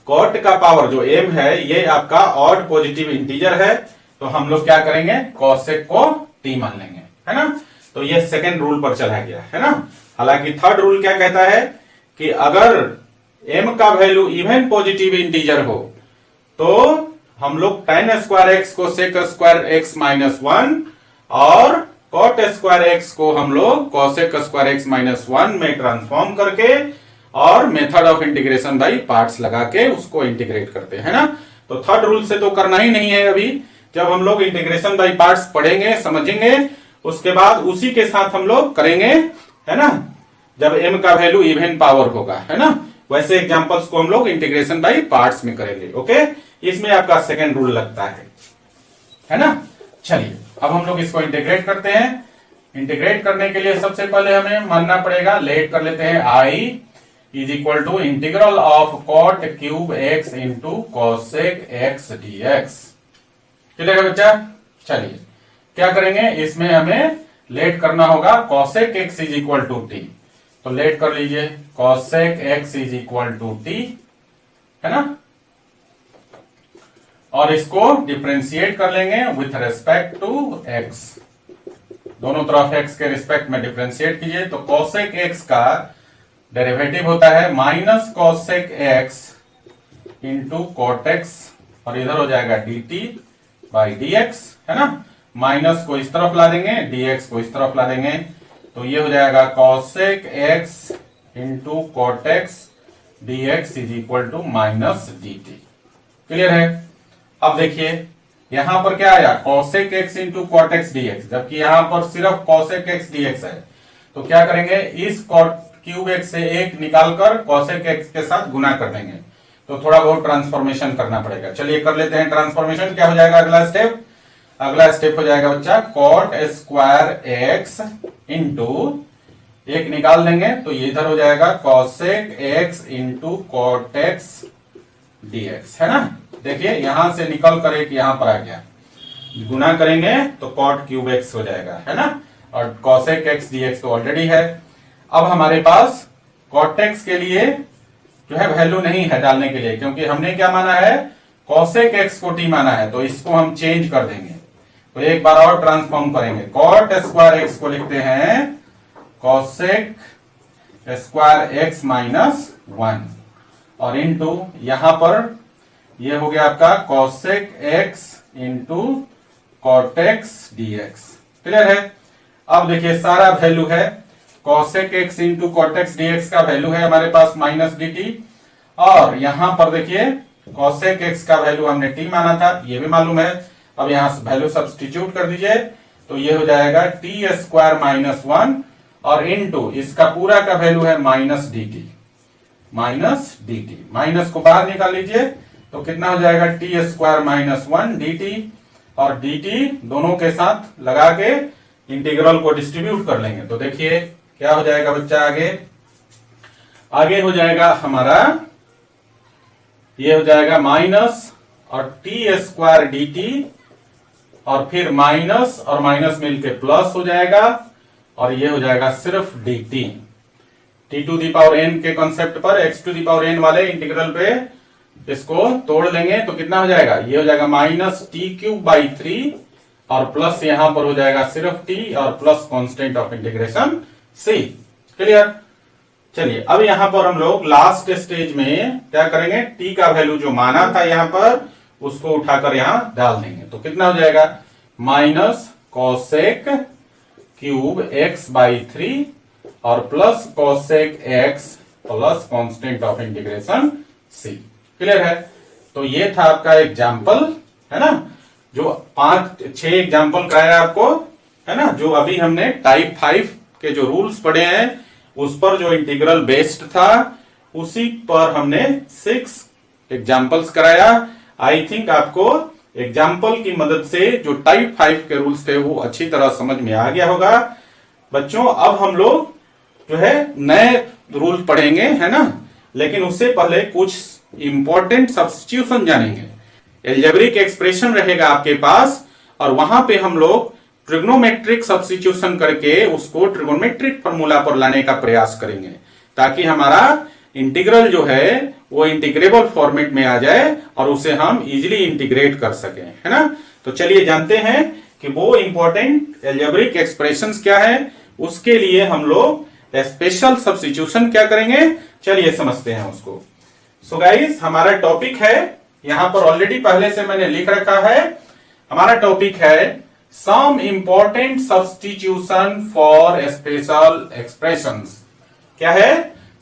cot का पावर जो m है ये आपका ऑड पॉजिटिव इंटीजर है, तो हम लोग क्या करेंगे, कॉसेक को t मान लेंगे, है ना। तो ये सेकेंड रूल पर चला गया, है ना। हालांकि थर्ड रूल क्या कहता है कि अगर m का वैल्यू इवन पॉजिटिव इंटीजर हो तो हम लोग tan स्क्वायर एक्स को sec स्क्वायर एक्स माइनस 1 और cot स्क्वायर एक्स को हम लोग cosec स्क्वायर एक्स माइनस 1 में ट्रांसफॉर्म करके और method of integration by parts लगा के उसको इंटीग्रेट करते हैं ना। तो थर्ड रूल से तो करना ही नहीं है अभी, जब हम लोग इंटीग्रेशन बाई पार्ट्स पढ़ेंगे समझेंगे उसके बाद उसी के साथ हम लोग करेंगे, है ना, जब m का वैल्यू इवन पावर होगा, है ना। वैसे एग्जांपल्स को हम लोग इंटीग्रेशन बाई पार्ट्स में करेंगे। ओके, इसमें आपका सेकंड रूल लगता है ना। चलिए अब हम लोग इसको इंटीग्रेट करते हैं। इंटीग्रेट करने के लिए सबसे पहले हमें मानना पड़ेगा, लेट कर लेते हैं i is equal to integral of cot cube x into cosec x dx. Clear है बच्चा? चलिए क्या करेंगे, इसमें हमें लेट करना होगा cosec x is equal to t. तो लेट कर लीजिए cosec x is equal to t, है ना, और इसको डिफरेंशिएट कर लेंगे विथ रेस्पेक्ट टू एक्स। दोनों तरफ एक्स के रिस्पेक्ट में डिफरेंशिएट कीजिए। तो कॉसेक एक्स का डेरिवेटिव होता है minus cosec x into cot x, और इधर हो जाएगा d t by d x, है ना। माइनस को इस तरफ ला देंगे, डीएक्स को इस तरफ ला देंगे, तो ये हो जाएगा cosec x into cot x dx is equal to minus d t. Clear है? अब देखिए यहां पर क्या आया, cosec x into cot x dx, जबकि यहां पर सिर्फ कॉसेक एक्स डीएक्स है। तो क्या करेंगे, इस कॉट क्यूब एक्स से एक निकालकर कॉसेक एक्स के साथ गुना कर देंगे। तो थोड़ा बहुत ट्रांसफॉर्मेशन करना पड़ेगा। चलिए कर लेते हैं ट्रांसफॉर्मेशन। क्या हो जाएगा अगला स्टेप? अगला स्टेप हो जाएगा बच्चा कॉट स्क्वायर एक्स इंटू एक निकाल देंगे, तो ये इधर हो जाएगा cosec x into cot x dx, है ना। देखिए यहां से निकल कर एक यहां पर आ गया, गुना करेंगे तो कॉट क्यूब एक्स हो जाएगा, है ना, और कॉसेक एक्स डीएक्स तो ऑलरेडी है। अब हमारे पास कॉट एक्स के लिए जो है वैल्यू नहीं है डालने के लिए, क्योंकि हमने क्या माना है, कॉसेक एक्स को टी माना है, तो इसको हम चेंज कर देंगे। तो एक बार और ट्रांसफॉर्म करेंगे, कॉट स्क्वायर एक्स को लिखते हैं कॉसेक स्क्वायर एक्स माइनस 1, और इंटू यहां पर ये हो गया आपका cosec x into cot x dx. Clear है? अब देखिए सारा वैल्यू है, cosec x into cot x dx का वैल्यू है हमारे पास माइनस डी टी, और यहां पर देखिए कॉसेक एक्स का वैल्यू हमने टी माना था, ये भी मालूम है। अब यहां से वैल्यू सब्स्टिट्यूट कर दीजिए, तो ये हो जाएगा टी स्क्वायर माइनस 1, और इंटू इसका पूरा का वैल्यू है minus d T. Minus d T, minus को बाहर निकाल लीजिए, तो कितना हो जाएगा T square minus 1 D t, और डी टी दोनों के साथ लगा के इंटीग्रल को डिस्ट्रीब्यूट कर लेंगे। तो देखिए क्या हो जाएगा बच्चा, आगे हो जाएगा हमारा, ये हो जाएगा माइनस और टी स्क्वायर डी टी, और फिर माइनस और माइनस मिलके प्लस हो जाएगा, और ये हो जाएगा सिर्फ d t. T to the power n के कॉन्सेप्ट पर x to the power n वाले इंटीग्रल पे इसको तोड़ लेंगे, तो कितना हो जाएगा, ये हो जाएगा माइनस टी क्यूब बाई 3, और प्लस यहां पर हो जाएगा सिर्फ टी, और plus constant of integration C. Clear? चलिए अब यहां पर हम लोग लास्ट स्टेज में क्या करेंगे, टी का वैल्यू जो माना था यहां पर उसको उठाकर यहां डाल देंगे। तो कितना हो जाएगा, minus cosec cube x by 3 और plus cosec x plus constant of integration C. Clear है? तो ये था आपका एग्जाम्पल, है ना, जो 5-6 एग्जाम्पल कराया आपको, है ना, जो अभी हमने टाइप 5 के जो रूल्स पढ़े हैं उस पर जो इंटीग्रल बेस्ड था उसी पर हमने 6 एग्जाम्पल्स कराया। आई थिंक आपको एग्जाम्पल की मदद से जो टाइप 5 के रूल्स थे वो अच्छी तरह समझ में आ गया होगा। बच्चों अब हम लोग जो है नए रूल पढ़ेंगे, है ना, लेकिन उससे पहले कुछ इंपॉर्टेंट सब्स्टिट्यूशन जानेंगे। एल्जेब्रिक एक्सप्रेशन रहेगा आपके पास, और वहां पे हम लोग ट्रिग्नोमेट्रिक सब्स्टिट्यूशन करके उसको ट्रिग्नोमेट्रिक फॉर्मूला पर लाने का प्रयास करेंगे, ताकि हमारा इंटीग्रल जो है वो इंटीग्रेबल फॉर्मेट में आ जाए और उसे हम इजीली इंटीग्रेट कर सकें, है ना। तो चलिए जानते हैं कि वो इंपॉर्टेंट एल्जेब्रिक एक्सप्रेशंस क्या है, उसके लिए हम लोग स्पेशल सब्स्टिट्यूशन क्या करेंगे, चलिए समझते हैं उसको। सो गाइस हमारा टॉपिक है यहां पर ऑलरेडी पहले से मैंने लिख रखा है। हमारा टॉपिक है some important substitution for special expressions. क्या है?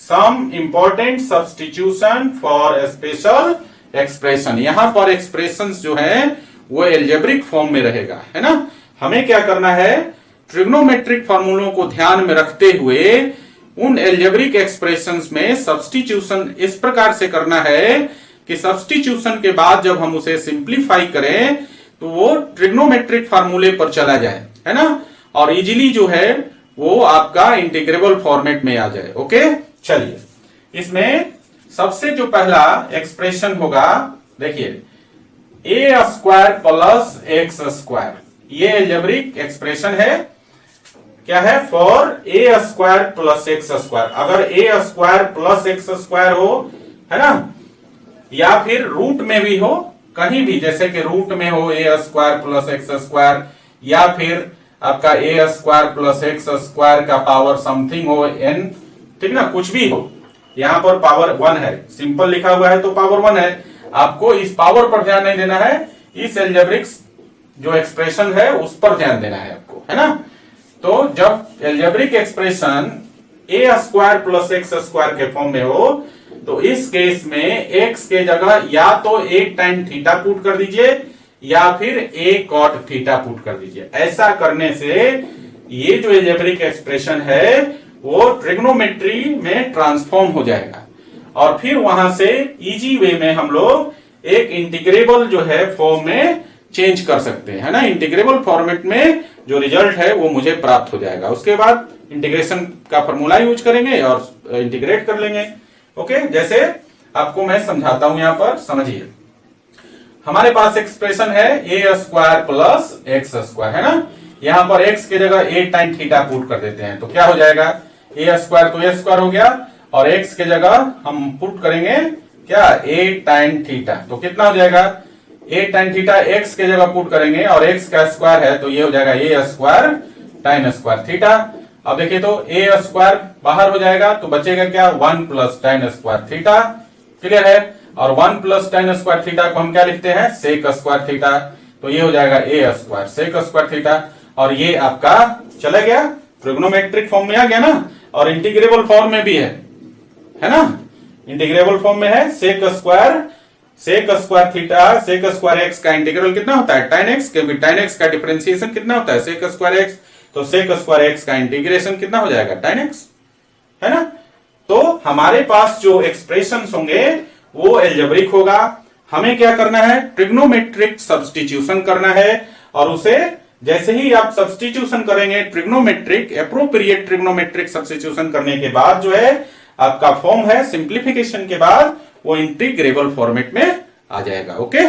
Some important substitution for special expression. यहां पर एक्सप्रेशंस जो है वो एल्जेब्रिक फॉर्म में रहेगा, है ना। हमें क्या करना है, ट्रिग्नोमेट्रिक फॉर्मूलों को ध्यान में रखते हुए उन एल्जेब्रिक एक्सप्रेशंस में सब्स्टिट्यूशन इस प्रकार से करना है कि सब्स्टिट्यूशन के बाद जब हम उसे सिंप्लीफाई करें तो वो ट्रिग्नोमेट्रिक फार्मूले पर चला जाए, है ना, और इजीली जो है वो आपका इंटीग्रेबल फॉर्मेट में आ जाए। ओके, चलिए इसमें सबसे जो पहला एक्सप्रेशन होगा, देखिए ए स्क्वायर प्लस एक्स स्क्वायर, ये एल्जेब्रिक एक्सप्रेशन है। क्या है? For a square plus x square. अगर ए स्क्वायर प्लस एक्स स्क्वायर हो, है ना, या फिर रूट में भी हो, कहीं भी, जैसे कि रूट में हो ए स्क्वायर प्लस एक्स स्क्वायर, या फिर आपका ए स्क्वायर प्लस एक्स स्क्वायर का पावर समथिंग हो एन, ठीक ना, कुछ भी हो। यहां पर पावर 1 है, सिंपल लिखा हुआ है तो पावर 1 है। आपको इस पावर पर ध्यान नहीं देना है, इस एल्जेब्रिक जो एक्सप्रेशन है उस पर ध्यान देना है आपको, है ना। तो जब algebraic expression a square plus x square के फॉर्म में हो तो इस केस में एक्स के जगह या तो ए tan थीटा पुट कर दीजिए या फिर ए cot थीटा पुट कर दीजिए। ऐसा करने से ये जो एल्जेब्रिक एक्सप्रेशन है वो ट्रिग्नोमेट्री में ट्रांसफॉर्म हो जाएगा और फिर वहां से इजी वे में हम लोग एक इंटीग्रेबल जो है फॉर्म में चेंज कर सकते हैं, है ना। इंटीग्रेबल फॉर्मेट में जो रिजल्ट है वो मुझे प्राप्त हो जाएगा। उसके बाद इंटीग्रेशन का फॉर्मूला यूज करेंगे और इंटीग्रेट कर लेंगे। ओके, जैसे आपको मैं समझाता हूं, यहां पर समझिए। हमारे पास एक्सप्रेशन है ए स्क्वायर प्लस एक्स स्क्वायर, है ना। यहां पर एक्स की जगह ए tan थीटा पुट कर देते हैं तो क्या हो जाएगा, ए स्क्वायर तो ए स्क्वायर हो गया और एक्स की जगह हम पुट करेंगे क्या, ए tan थीटा, तो कितना हो जाएगा, ए tan थीटा एक्स के जगह पुट करेंगे और एक्स का स्क्वायर है तो ये हो जाएगा a square tan square theta. अब देखिए तो ए स्क्वायर बाहर हो जाएगा तो बचेगा क्या, 1 plus tan square theta. Clear है। और 1 प्लस tan स्क्वायर थीटा को हम क्या लिखते हैं, सेक स्क्वायर थीटा, तो ये हो जाएगा a square sec square theta. और ये आपका चला गया, ट्रिग्नोमेट्रिक फॉर्म में आ गया ना, और इंटीग्रेबल फॉर्म में भी है ना, इंटीग्रेबल फॉर्म में है। Sec square theta sec square x का इंटीग्रल कितना होता है, tan x, क्योंकि tan x का डिफरेंशिएशन कितना होता है, सेक स्क्वायर एक्स, तो सेक स्क्वायर एक्स का इंटीग्रेशन कितना हो जाएगा, tan x, है ना। तो हमारे पास जो एक्सप्रेशंस होंगे वो एल्जेब्रिक होगा। हमें क्या करना है, ट्रिग्नोमेट्रिक सब्स्टिट्यूशन करना है और उसे जैसे ही आप सब्स्टिट्यूशन करेंगे ट्रिग्नोमेट्रिक, एप्रोप्रिएट ट्रिग्नोमेट्रिक सब्स्टिट्यूशन करने के बाद जो है आपका फॉर्म है, सिंप्लीफिकेशन के बाद वो इंटीग्रेबल फॉर्मेट में आ जाएगा। ओके,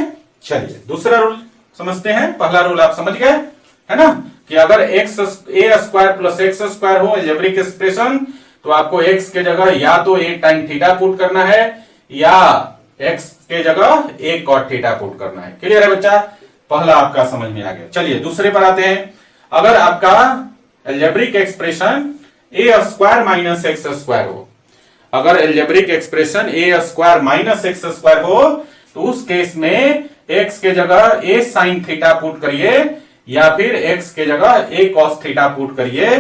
चलिए दूसरा रूल समझते हैं। पहला रूल आप समझ गए, है ना, कि अगर एक्स ए स्क्वायर प्लस एक्स स्क्वायर हो एल्जेब्रिक एक्सप्रेशन तो आपको एक्स के जगह या तो ए tan थीटा पुट करना है या एक्स के जगह ए cot थीटा पुट करना है। क्लियर है बच्चा, पहला आपका समझ में आ गया। चलिए दूसरे पर आते हैं। अगर आपका algebraic expression a square minus x square हो, अगर algebraic expression a square minus x square हो तो उस केस में एक्स के जगह ए साइन थीटा पुट करिए या फिर एक्स के जगह ए cos थीटा पुट करिए,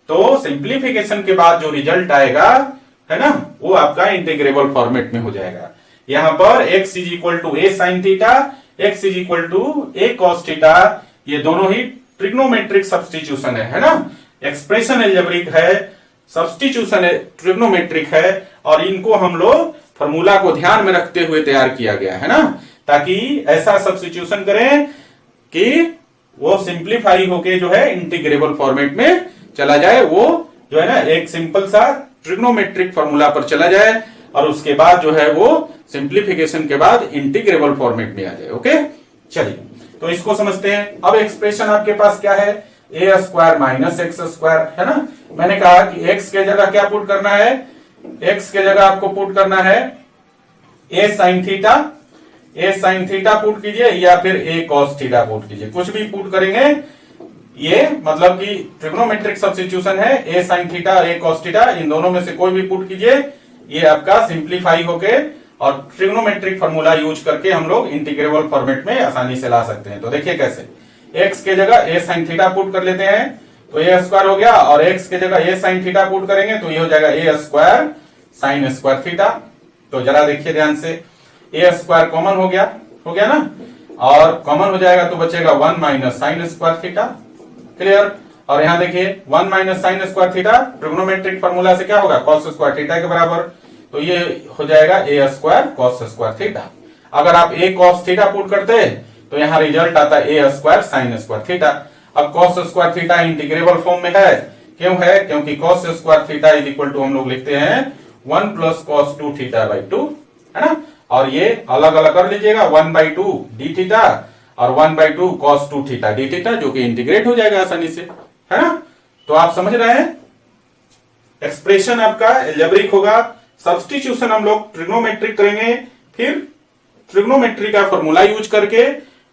तो सिंप्लीफिकेशन के बाद जो रिजल्ट आएगा, है ना, वो आपका इंटीग्रेबल फॉर्मेट में हो जाएगा। यहां पर x is equal to a sine theta, x is equal to a cos theta, ये दोनों ही ट्रिग्नोमेट्रिक सब्स्टिट्यूशन है ना। एक्सप्रेशन एल्जेब्रिक है, सब्स्टिट्यूशन ट्रिग्नोमेट्रिक है, और इनको हम लोग फॉर्मूला को ध्यान में रखते हुए तैयार किया गया है ना, ताकि ऐसा सब्स्टिट्यूशन करें कि वो सिंप्लीफाई होके जो है इंटीग्रेबल फॉर्मेट में चला जाए, वो जो है ना एक सिंपल सा ट्रिग्नोमेट्रिक फॉर्मूला पर चला जाए और उसके बाद जो है वो सिंप्लीफिकेशन के बाद इंटीग्रेबल फॉर्मेट में आ जाए। ओके, चलिए तो इसको समझते हैं। अब एक्सप्रेशन आपके पास क्या है, ए स्क्वायर माइनस एक्स स्क्वायर, है ना। मैंने कहा कि एक्स के जगह क्या पुट करना है, एक्स के जगह आपको पुट करना है ए साइन थीटा पुट कीजिए या फिर ए cos थीटा पुट कीजिए, कुछ भी पुट करेंगे। ये मतलब कि ट्रिग्नोमेट्रिक सब्स्टिट्यूशन है, ए साइन थीटा ए cos थीटा, इन दोनों में से कोई भी पुट कीजिए, ये आपका सिंप्लीफाई होके और ट्रिग्नोमेट्रिक फॉर्मूला यूज करके हम लोग इंटीग्रेबल फॉर्मेट में आसानी से ला सकते हैं। तो देखिए कैसे, x के जगह a sin थीटा पुट कर लेते हैं तो a स्क्वायर हो गया, और x के जगह a sin थीटा पुट करेंगे तो ये हो जाएगा a square sin square theta. तो जरा देखिए ध्यान से, a स्क्वायर कॉमन हो गया ना, और कॉमन हो जाएगा तो बचेगा 1 minus sine square theta. Clear. और यहाँ देखिए 1 minus sine square theta trigonometric formula से क्या होगा, कॉस स्क्वायर थीटा के बराबर। तो ये हो जाएगा a square cos square theta. अगर आप a कॉस थीटा पुट करते तो यहाँ रिजल्ट आता है a square sine square theta. अब cos square theta integrable form में है, क्यों है, क्योंकि cos square theta is equal to हम लोग लिखते हैं 1 प्लस कॉस 2 थीटा बाई 2, है ना। और ये अलग अलग कर लीजिएगा, 1/2 डी थीटा और 1/2 कॉस 2 थीटा डी थीटा, जो कि इंटीग्रेट हो जाएगा आसानी से, है ना। तो आप समझ रहे हैं, एक्सप्रेशन आपका एल्जेब्रिक होगा, सब्स्टिट्यूशन हम लोग ट्रिग्नोमेट्रिक करेंगे, फिर ट्रिग्नोमेट्री का फॉर्मूला यूज करके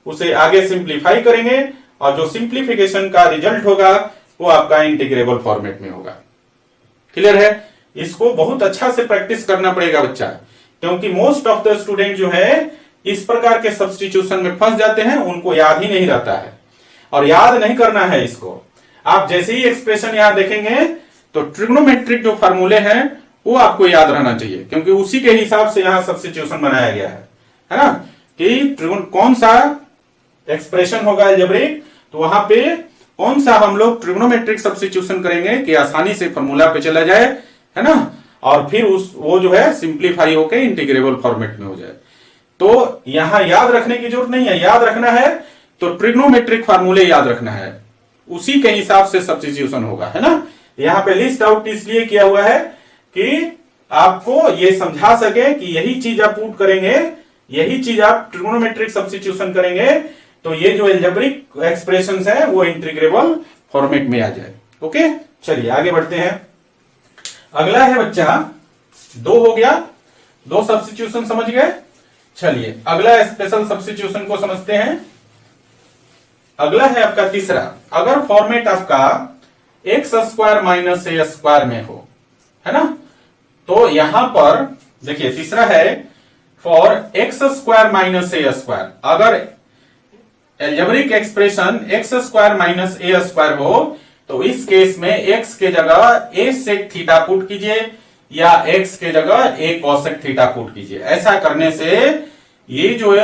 उसे आगे सिंप्लीफाई करेंगे, और जो सिंप्लीफिकेशन का रिजल्ट होगा वो आपका इंटीग्रेबल फॉर्मेट में होगा। क्लियर है। इसको बहुत अच्छा से प्रैक्टिस करना पड़ेगा बच्चा, क्योंकि मोस्ट ऑफ द स्टूडेंट जो है इस प्रकार के सब्स्टिट्यूशन में फंस जाते हैं, उनको याद ही नहीं रहता है, और याद नहीं करना है इसको। आप जैसे ही एक्सप्रेशन यहां देखेंगे तो ट्रिग्नोमेट्रिक जो फार्मूले हैं वो आपको याद रहना चाहिए, क्योंकि उसी के हिसाब से यहां सब्स्टिट्यूशन बनाया गया है ना, कि कौन सा एक्सप्रेशन होगा एल्जेब्रिक, तो वहां पे कौन सा हम लोग ट्रिग्नोमेट्रिक सब्स्टिट्यूशन करेंगे कि आसानी से फॉर्मूला पे चला जाए, है ना, और फिर वो जो है सिंप्लीफाई होकर इंटीग्रेबल फॉर्मेट में हो जाए। तो यहां याद रखने की जरूरत नहीं है, याद रखना है तो ट्रिग्नोमेट्रिक फार्मूले याद रखना है, उसी के हिसाब से सब्स्टिट्यूशन होगा, है ना। यहां पे लिस्ट आउट इसलिए किया हुआ है कि आपको ये समझा सके कि यही चीज आप पुट करेंगे, यही चीज आप ट्रिग्नोमेट्रिक सब्स्टिट्यूशन करेंगे तो ये जो एल्जेब्रिक एक्सप्रेशंस है वो इंटीग्रेबल फॉर्मेट में आ जाए। ओके, चलिए आगे बढ़ते हैं। अगला है बच्चा 2 हो गया, 2 सब्स्टिट्यूशन समझ गए। चलिए अगला स्पेशल सब्स्टिट्यूशन को समझते हैं। अगला है आपका तीसरा, अगर फॉर्मेट आपका x square minus a square में हो, है ना, तो यहां पर देखिए तीसरा है for x square minus a square. अगर algebraic expression x square minus a square हो तो इस केस में x के जगह a सेक थीटा पुट कीजिए या x के जगह a कोसेक थीटा पुट कीजिए। ऐसा करने से ये जो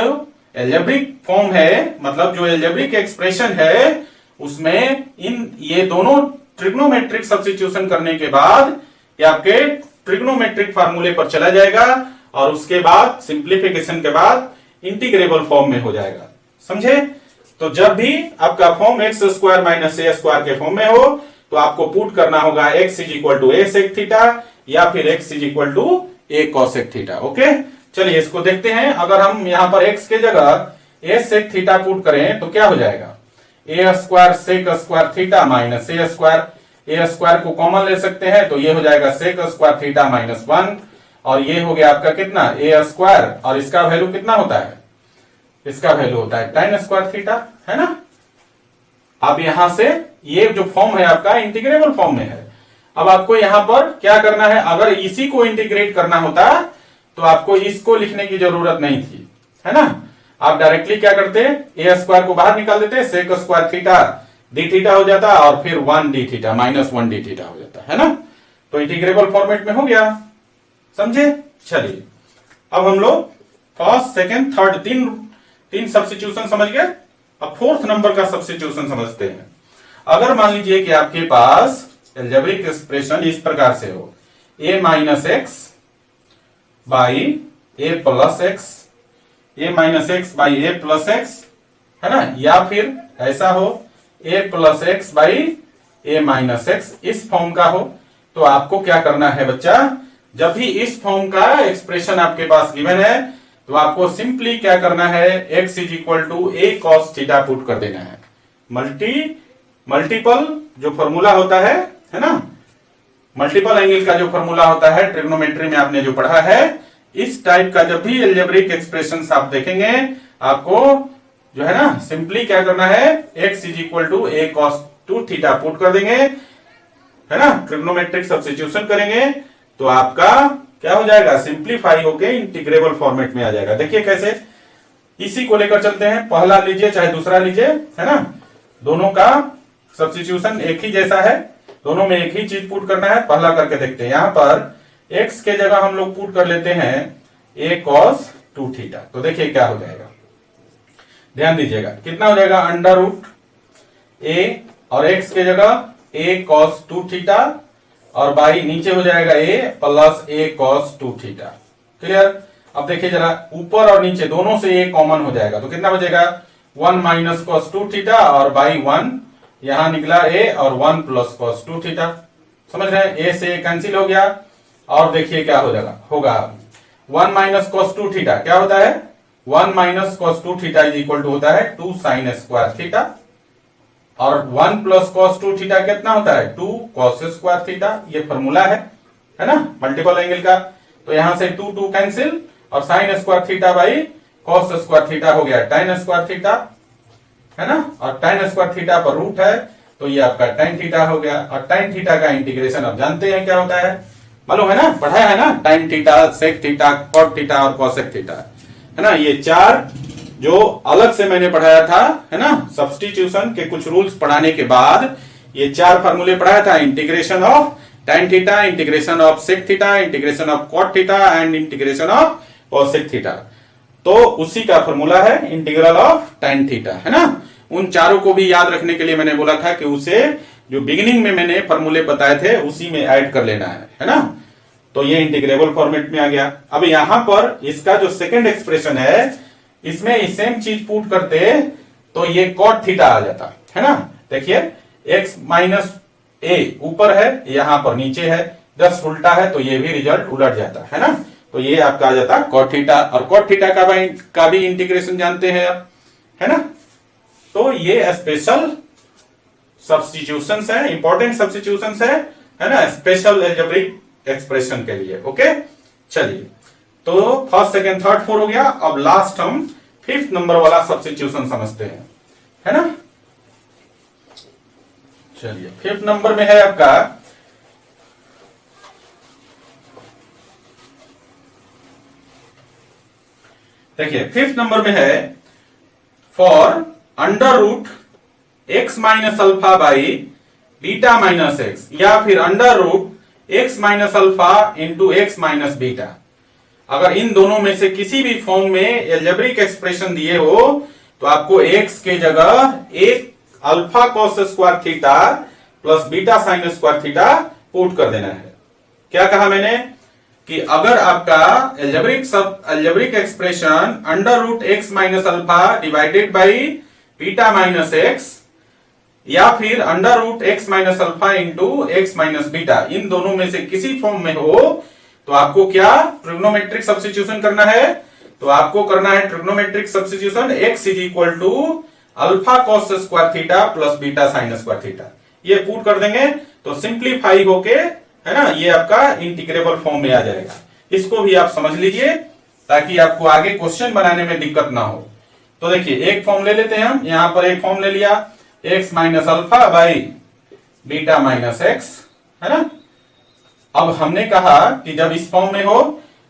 एल्जेब्रिक फॉर्म है, मतलब जो एल्जेब्रिक एक्सप्रेशन है, उसमें ये दोनों ट्रिग्नोमेट्रिक सब्स्टिट्यूशन करने के बाद ये आपके ट्रिग्नोमेट्रिक फार्मूले पर चला जाएगा, और उसके बाद सिंप्लीफिकेशन के बाद इंटीग्रेबल फॉर्म में हो जाएगा। समझे। तो जब भी आपका form x square minus a square के फॉर्म में हो तो आपको पुट करना होगा x is equal to a sec theta या फिर x is equal to a cosec theta. Okay, चलिए इसको देखते हैं। अगर हम यहां पर x के जगह ए सेक थीटा पुट करें तो क्या हो जाएगा, a square sec square theta minus a square. A square को कॉमन ले सकते हैं तो ये हो जाएगा सेक स्क्वायर थीटा माइनस 1, और ये हो गया आपका कितना ए स्क्वायर, और इसका वैल्यू कितना होता है, इसका वैल्यू होता है tan स्क्वायर थीटा, है ना। अब यहां से ये जो फॉर्म है आपका इंटीग्रेबल फॉर्म में है। अब आपको यहां पर क्या करना है, अगर इसी को इंटीग्रेट करना होता तो आपको इसको लिखने की जरूरत नहीं थी, है ना। आप डायरेक्टली क्या करते, ए स्क्वायर को बाहर निकाल देते, sec square theta d theta हो जाता, और फिर 1 d theta minus 1 d theta हो जाता, है ना। तो इंटीग्रेबल फॉर्मेट में हो गया, समझे। चलिए अब हम लोग फर्स्ट सेकेंड थर्ड तीन सब्स्टिट्यूशन समझ गए। अब फोर्थ नंबर का सब्स्टिट्यूशन समझते हैं। अगर मान लीजिए कि आपके पास एल्जेब्रिक एक्सप्रेशन इस प्रकार से हो, a minus x by A plus x, A minus x by A plus x, है ना, या फिर ऐसा हो a plus x by A minus x, इस फॉर्म का हो, तो आपको क्या करना है बच्चा, जब भी इस फॉर्म का एक्सप्रेशन आपके पास गिवन है तो आपको सिंपली क्या करना है, x is equal to a cos theta put कर देना है। मल्टीपल जो फॉर्मूला होता है ना, मल्टीपल एंगल का जो फॉर्मूला होता है ट्रिग्नोमेट्री में आपने जो पढ़ा है, इस टाइप का जब भी एल्जेब्रिक एक्सप्रेशंस आप देखेंगे आपको जो है ना सिंपली क्या करना है, x is equal to a cos 2 theta put कर देंगे, है ना, ट्रिग्नोमेट्रिक सब्स्टिट्यूशन करेंगे तो आपका क्या हो जाएगा, सिंप्लीफाई होके इंटीग्रेबल फॉर्मेट में आ जाएगा। देखिए कैसे, इसी को लेकर चलते हैं, पहला लीजिए चाहे दूसरा लीजिए, है ना, दोनों का सब्स्टिट्यूशन एक ही जैसा है, दोनों में एक ही चीज पुट करना है। पहला करके देखते हैं, यहां पर x के जगह हम लोग पुट कर लेते हैं a cos 2 थीटा। तो देखिए क्या हो जाएगा, ध्यान दीजिएगा, कितना हो जाएगा, अंडर रूट a और x के जगह a cos 2 थीटा और बाई नीचे हो जाएगा a plus a cos 2 theta. Clear. अब देखिए जरा, ऊपर और नीचे दोनों से a कॉमन हो जाएगा, तो कितना बचेगा, 1 माइनस cos 2 थीटा और बाई 1 यहां निकला a और 1 प्लस cos 2 थीटा। समझ रहे हैं, a से a कैंसिल हो गया। और देखिए क्या हो जाएगा, होगा 1 माइनस cos 2 थीटा क्या होता है, 1 minus cos 2 theta is equal to होता है 2 sin स्क्वायर थीटा, और 1 प्लस cos 2 थीटा कितना होता है, 2 cos स्क्वायर थीटा। ये फॉर्मूला है ना, मल्टीपल एंगल का। तो यहां से 2 2 कैंसिल और sin square theta by cos square theta हो गया tan स्क्वायर थीटा, है ना, और tan स्क्वायर थीटा पर रूट है, तो ये आपका tan थीटा हो गया। और tan थीटा का इंटीग्रेशन अब जानते हैं क्या होता है, मालूम है ना, पढ़ाया है ना, tan theta, sec theta, cot theta और cosec थीटा, है ना। ये चार जो अलग से मैंने पढ़ाया था, है ना, सब्स्टिट्यूशन के कुछ रूल्स पढ़ाने के बाद ये चार फार्मूले पढ़ाया था, integration of tan theta, integration of sec theta, integration of cot theta and integration of cosec theta. तो उसी का फॉर्मूला है इंटीग्रल ऑफ tan थीटा, है ना। उन चारों को भी याद रखने के लिए मैंने बोला था कि उसे जो बिगिनिंग में मैंने फॉर्मूले बताए थे उसी में ऐड कर लेना है ना। तो ये इंटीग्रेबल फॉर्मेट में आ गया। अब यहां पर इसका जो सेकंड एक्सप्रेशन है, इसमें सेम चीज पुट करते तो ये cot थीटा आ जाता, है ना। देखिए x माइनस a ऊपर है, यहां पर नीचे है, जस्ट उल्टा है, तो ये भी रिजल्ट उलट जाता है ना। तो ये आपका आ जाता cot थीटा, और cot थीटा का भी इंटीग्रेशन जानते हैं आप, है ना। तो ये स्पेशल सब्स्टिट्यूशंस है, इंपॉर्टेंट सब्स्टिट्यूशंस है ना, स्पेशल एल्जेब्रिक एक्सप्रेशन के लिए। ओके, चलिए, तो फर्स्ट सेकंड थर्ड फोर हो गया। अब लास्ट हम फिफ्थ नंबर वाला सब्स्टिट्यूशन समझते हैं, है ना। चलिए, फिफ्थ नंबर में है आपका, देखिए फिफ्थ नंबर में है for under root x minus alpha by beta minus x, या फिर under root x minus alpha into x minus beta. अगर इन दोनों में से किसी भी फॉर्म में एल्जेब्रिक एक्सप्रेशन दिए हो तो आपको x के जगह एक alpha cos square theta plus beta sine square theta put कर देना है। क्या कहा मैंने कि अगर आपका algebraic expression under root x minus alpha divided by beta minus x, या फिर under root x minus alpha into x minus beta, इन दोनों में से किसी फॉर्म में हो तो आपको क्या ट्रिग्नोमेट्रिक सब्स्टिट्यूशन करना है। तो आपको करना है trigonometric substitution, x is equal to alpha cos square theta plus beta sine square theta. ये पुट कर देंगे तो सिंप्लीफाई होके, है ना, ये आपका इंटीग्रेबल फॉर्म में आ जाएगा। इसको भी आप समझ लीजिए ताकि आपको आगे क्वेश्चन बनाने में दिक्कत ना हो। तो देखिए एक फॉर्म ले लेते हैं हम, यहां पर एक फॉर्म ले लिया, x minus alpha by beta minus x, है ना। अब हमने कहा कि जब इस फॉर्म में हो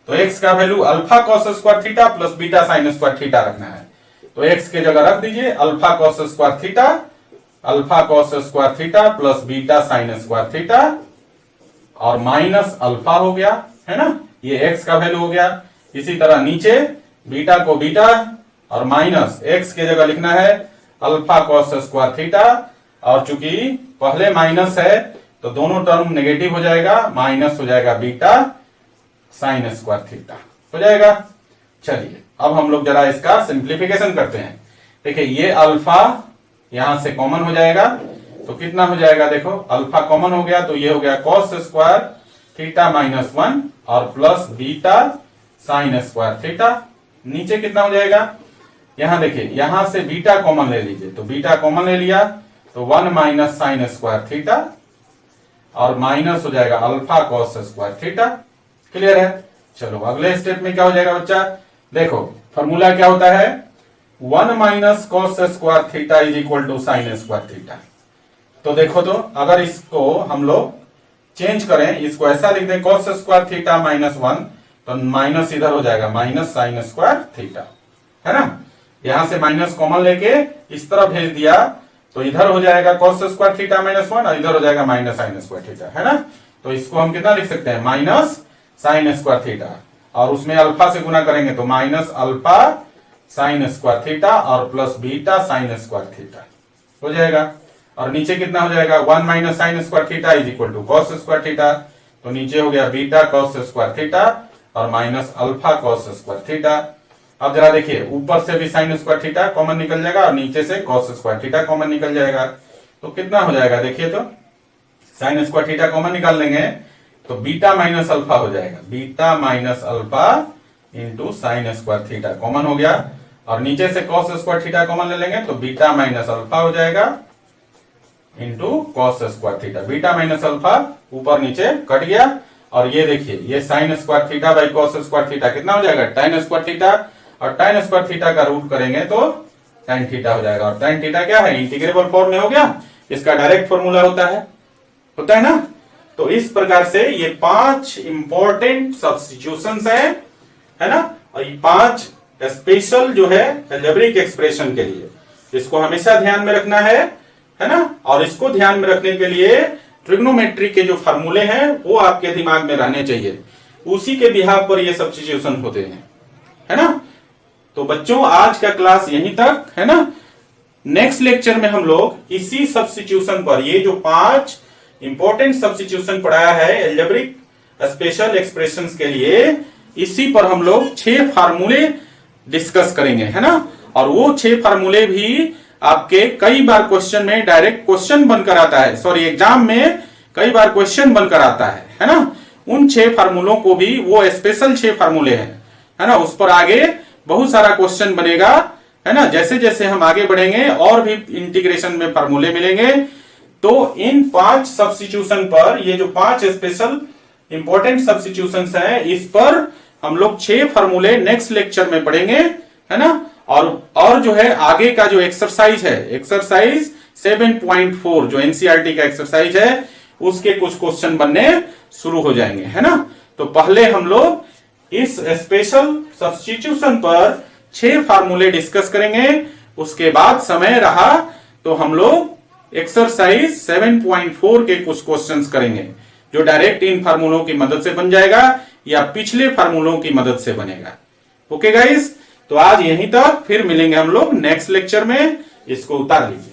तो x का value alpha cos square theta plus beta sine square theta रखना है। तो x के जगह रख दीजिए alpha cos square theta, alpha cos square theta plus beta sine square theta और माइनस अल्फा हो गया, है ना, ये x का वैल्यू हो गया। इसी तरह नीचे बीटा को बीटा और माइनस x के जगह लिखना है अल्फा कॉस स्क्वायर थीटा, और चूंकि पहले माइनस है तो दोनों टर्म नेगेटिव हो जाएगा, माइनस हो जाएगा बीटा साइन स्क्वायर थीटा हो जाएगा। चलिए अब हम लोग जरा इसका सिंप्लीफिकेशन करते हैं। देखिए ये अल्फा यहां से कॉमन हो जाएगा तो कितना हो जाएगा, देखो अल्फा कॉमन हो गया तो ये हो गया कॉस स्क्वायर थीटा माइनस 1 और plus beta sine square theta. नीचे कितना हो जाएगा, यहां देखिए यहां से बीटा कॉमन ले लीजिए, तो बीटा कॉमन ले लिया तो 1 माइनस साइन स्क्वायर थीटा और माइनस हो जाएगा alpha cos square theta. Clear है। चलो अगले स्टेप में क्या हो जाएगा बच्चा, देखो फॉर्मूला क्या होता है, 1 minus cos square theta is equal to sine square theta. तो देखो तो अगर इसको हम लोग चेंज करें, इसको ऐसा लिख दें cos स्क्वायर थीटा माइनस 1, तो माइनस इधर हो जाएगा माइनस साइन स्क्वायर थीटा, है ना। यहां से माइनस कॉमन लेके इस तरह भेज दिया तो इधर हो जाएगा cos स्क्वायर थीटा माइनस 1 और इधर हो जाएगा माइनस साइन स्क्वायर थीटा, है ना। तो इसको हम कितना लिख सकते हैं, माइनस साइन स्क्वायर थीटा, और उसमें अल्फा से गुना करेंगे तो minus alpha sine square theta और plus beta sine square theta हो जाएगा। और नीचे कितना हो जाएगा, 1 minus sine square theta is equal to cos square theta, तो नीचे हो गया बीटा कॉस स्क्वायर थीटा और minus alpha cos square theta. अब जरा देखिए, ऊपर से भी साइन स्क्वायर थीटा कॉमन निकल जाएगा और नीचे से कॉस स्क्वायर थीटा कॉमन निकल जाएगा, तो कितना हो जाएगा देखिए, तो साइन स्क्वायर थीटा कॉमन निकाल लेंगे तो बीटा माइनस अल्फा हो जाएगा, beta minus alpha into sine square theta common हो गया, और नीचे से कॉस स्क्वायर थीटा कॉमन ले लेंगे तो बीटा माइनस अल्फा हो जाएगा into cos square theta. Beta minus alpha ऊपर नीचे कट गया, और ये देखिए ये sign square theta by cos square theta कितना हो जाएगा, tan स्क्वायर थीटा, और tan स्क्वायर थीटा का रूट करेंगे तो tan थीटा हो जाएगा, और tan थीटा क्या है, इंटीग्रेबल फॉर्म में हो गया, इसका डायरेक्ट फॉर्मूला होता है ना। तो इस प्रकार से ये 5 इंपॉर्टेंट सब्स्टिट्यूशंस है ना, और ये 5 स्पेशल जो है अलजेब्रिक एक्सप्रेशन के लिए, इसको हमेशा ध्यान में रखना है ना। और इसको ध्यान में रखने के लिए ट्रिग्नोमेट्री के जो फार्मूले हैं वो आपके दिमाग में रहने चाहिए, उसी के बिहाफ पर ये सब्स्टिट्यूशन होते हैं, है ना। तो बच्चों आज का क्लास यहीं तक, है ना। नेक्स्ट लेक्चर में हम लोग इसी सब्स्टिट्यूशन पर, ये जो 5 इंपॉर्टेंट सब्स्टिट्यूशन पढ़ाया है अलजेब्रिक स्पेशल एक्सप्रेशंस के लिए, इसी पर हम लोग 6 फार्मूले डिस्कस करेंगे, है ना। और वो 6 फार्मूले भी आपके कई बार क्वेश्चन में डायरेक्ट क्वेश्चन बनकर आता है, सॉरी एग्जाम में कई बार क्वेश्चन बनकर आता है ना। उन 6 फार्मूलों को भी, वो स्पेशल 6 फार्मूले हैं, है ना, उस पर आगे बहुत सारा क्वेश्चन बनेगा, है ना। जैसे जैसे हम आगे बढ़ेंगे और भी इंटीग्रेशन में फार्मूले मिलेंगे, तो इन 5 सब्स्टिट्यूशन पर, ये जो 5 स्पेशल इंपॉर्टेंट सब्स्टिट्यूशंस हैं, इस पर हम लोग 6 फार्मूले नेक्स्ट लेक्चर में पढ़ेंगे, है ना। और जो है आगे का जो एक्सरसाइज है, एक्सरसाइज 7.4 जो एनसीईआरटी का एक्सरसाइज है, उसके कुछ क्वेश्चन बनने शुरू हो जाएंगे, है ना। तो पहले हम लोग इस स्पेशल सब्स्टिट्यूशन पर 6 फार्मूले डिस्कस करेंगे, उसके बाद समय रहा तो हम लोग एक्सरसाइज 7.4 के कुछ क्वेश्चंस करेंगे, जो डायरेक्ट इन फार्मूलों की मदद से बन जाएगा या पिछले फार्मूलों की मदद से बनेगा। ओके गाइस, तो आज यहीं तक, फिर मिलेंगे हम लोग नेक्स्ट लेक्चर में। इसको उतार लीजिए।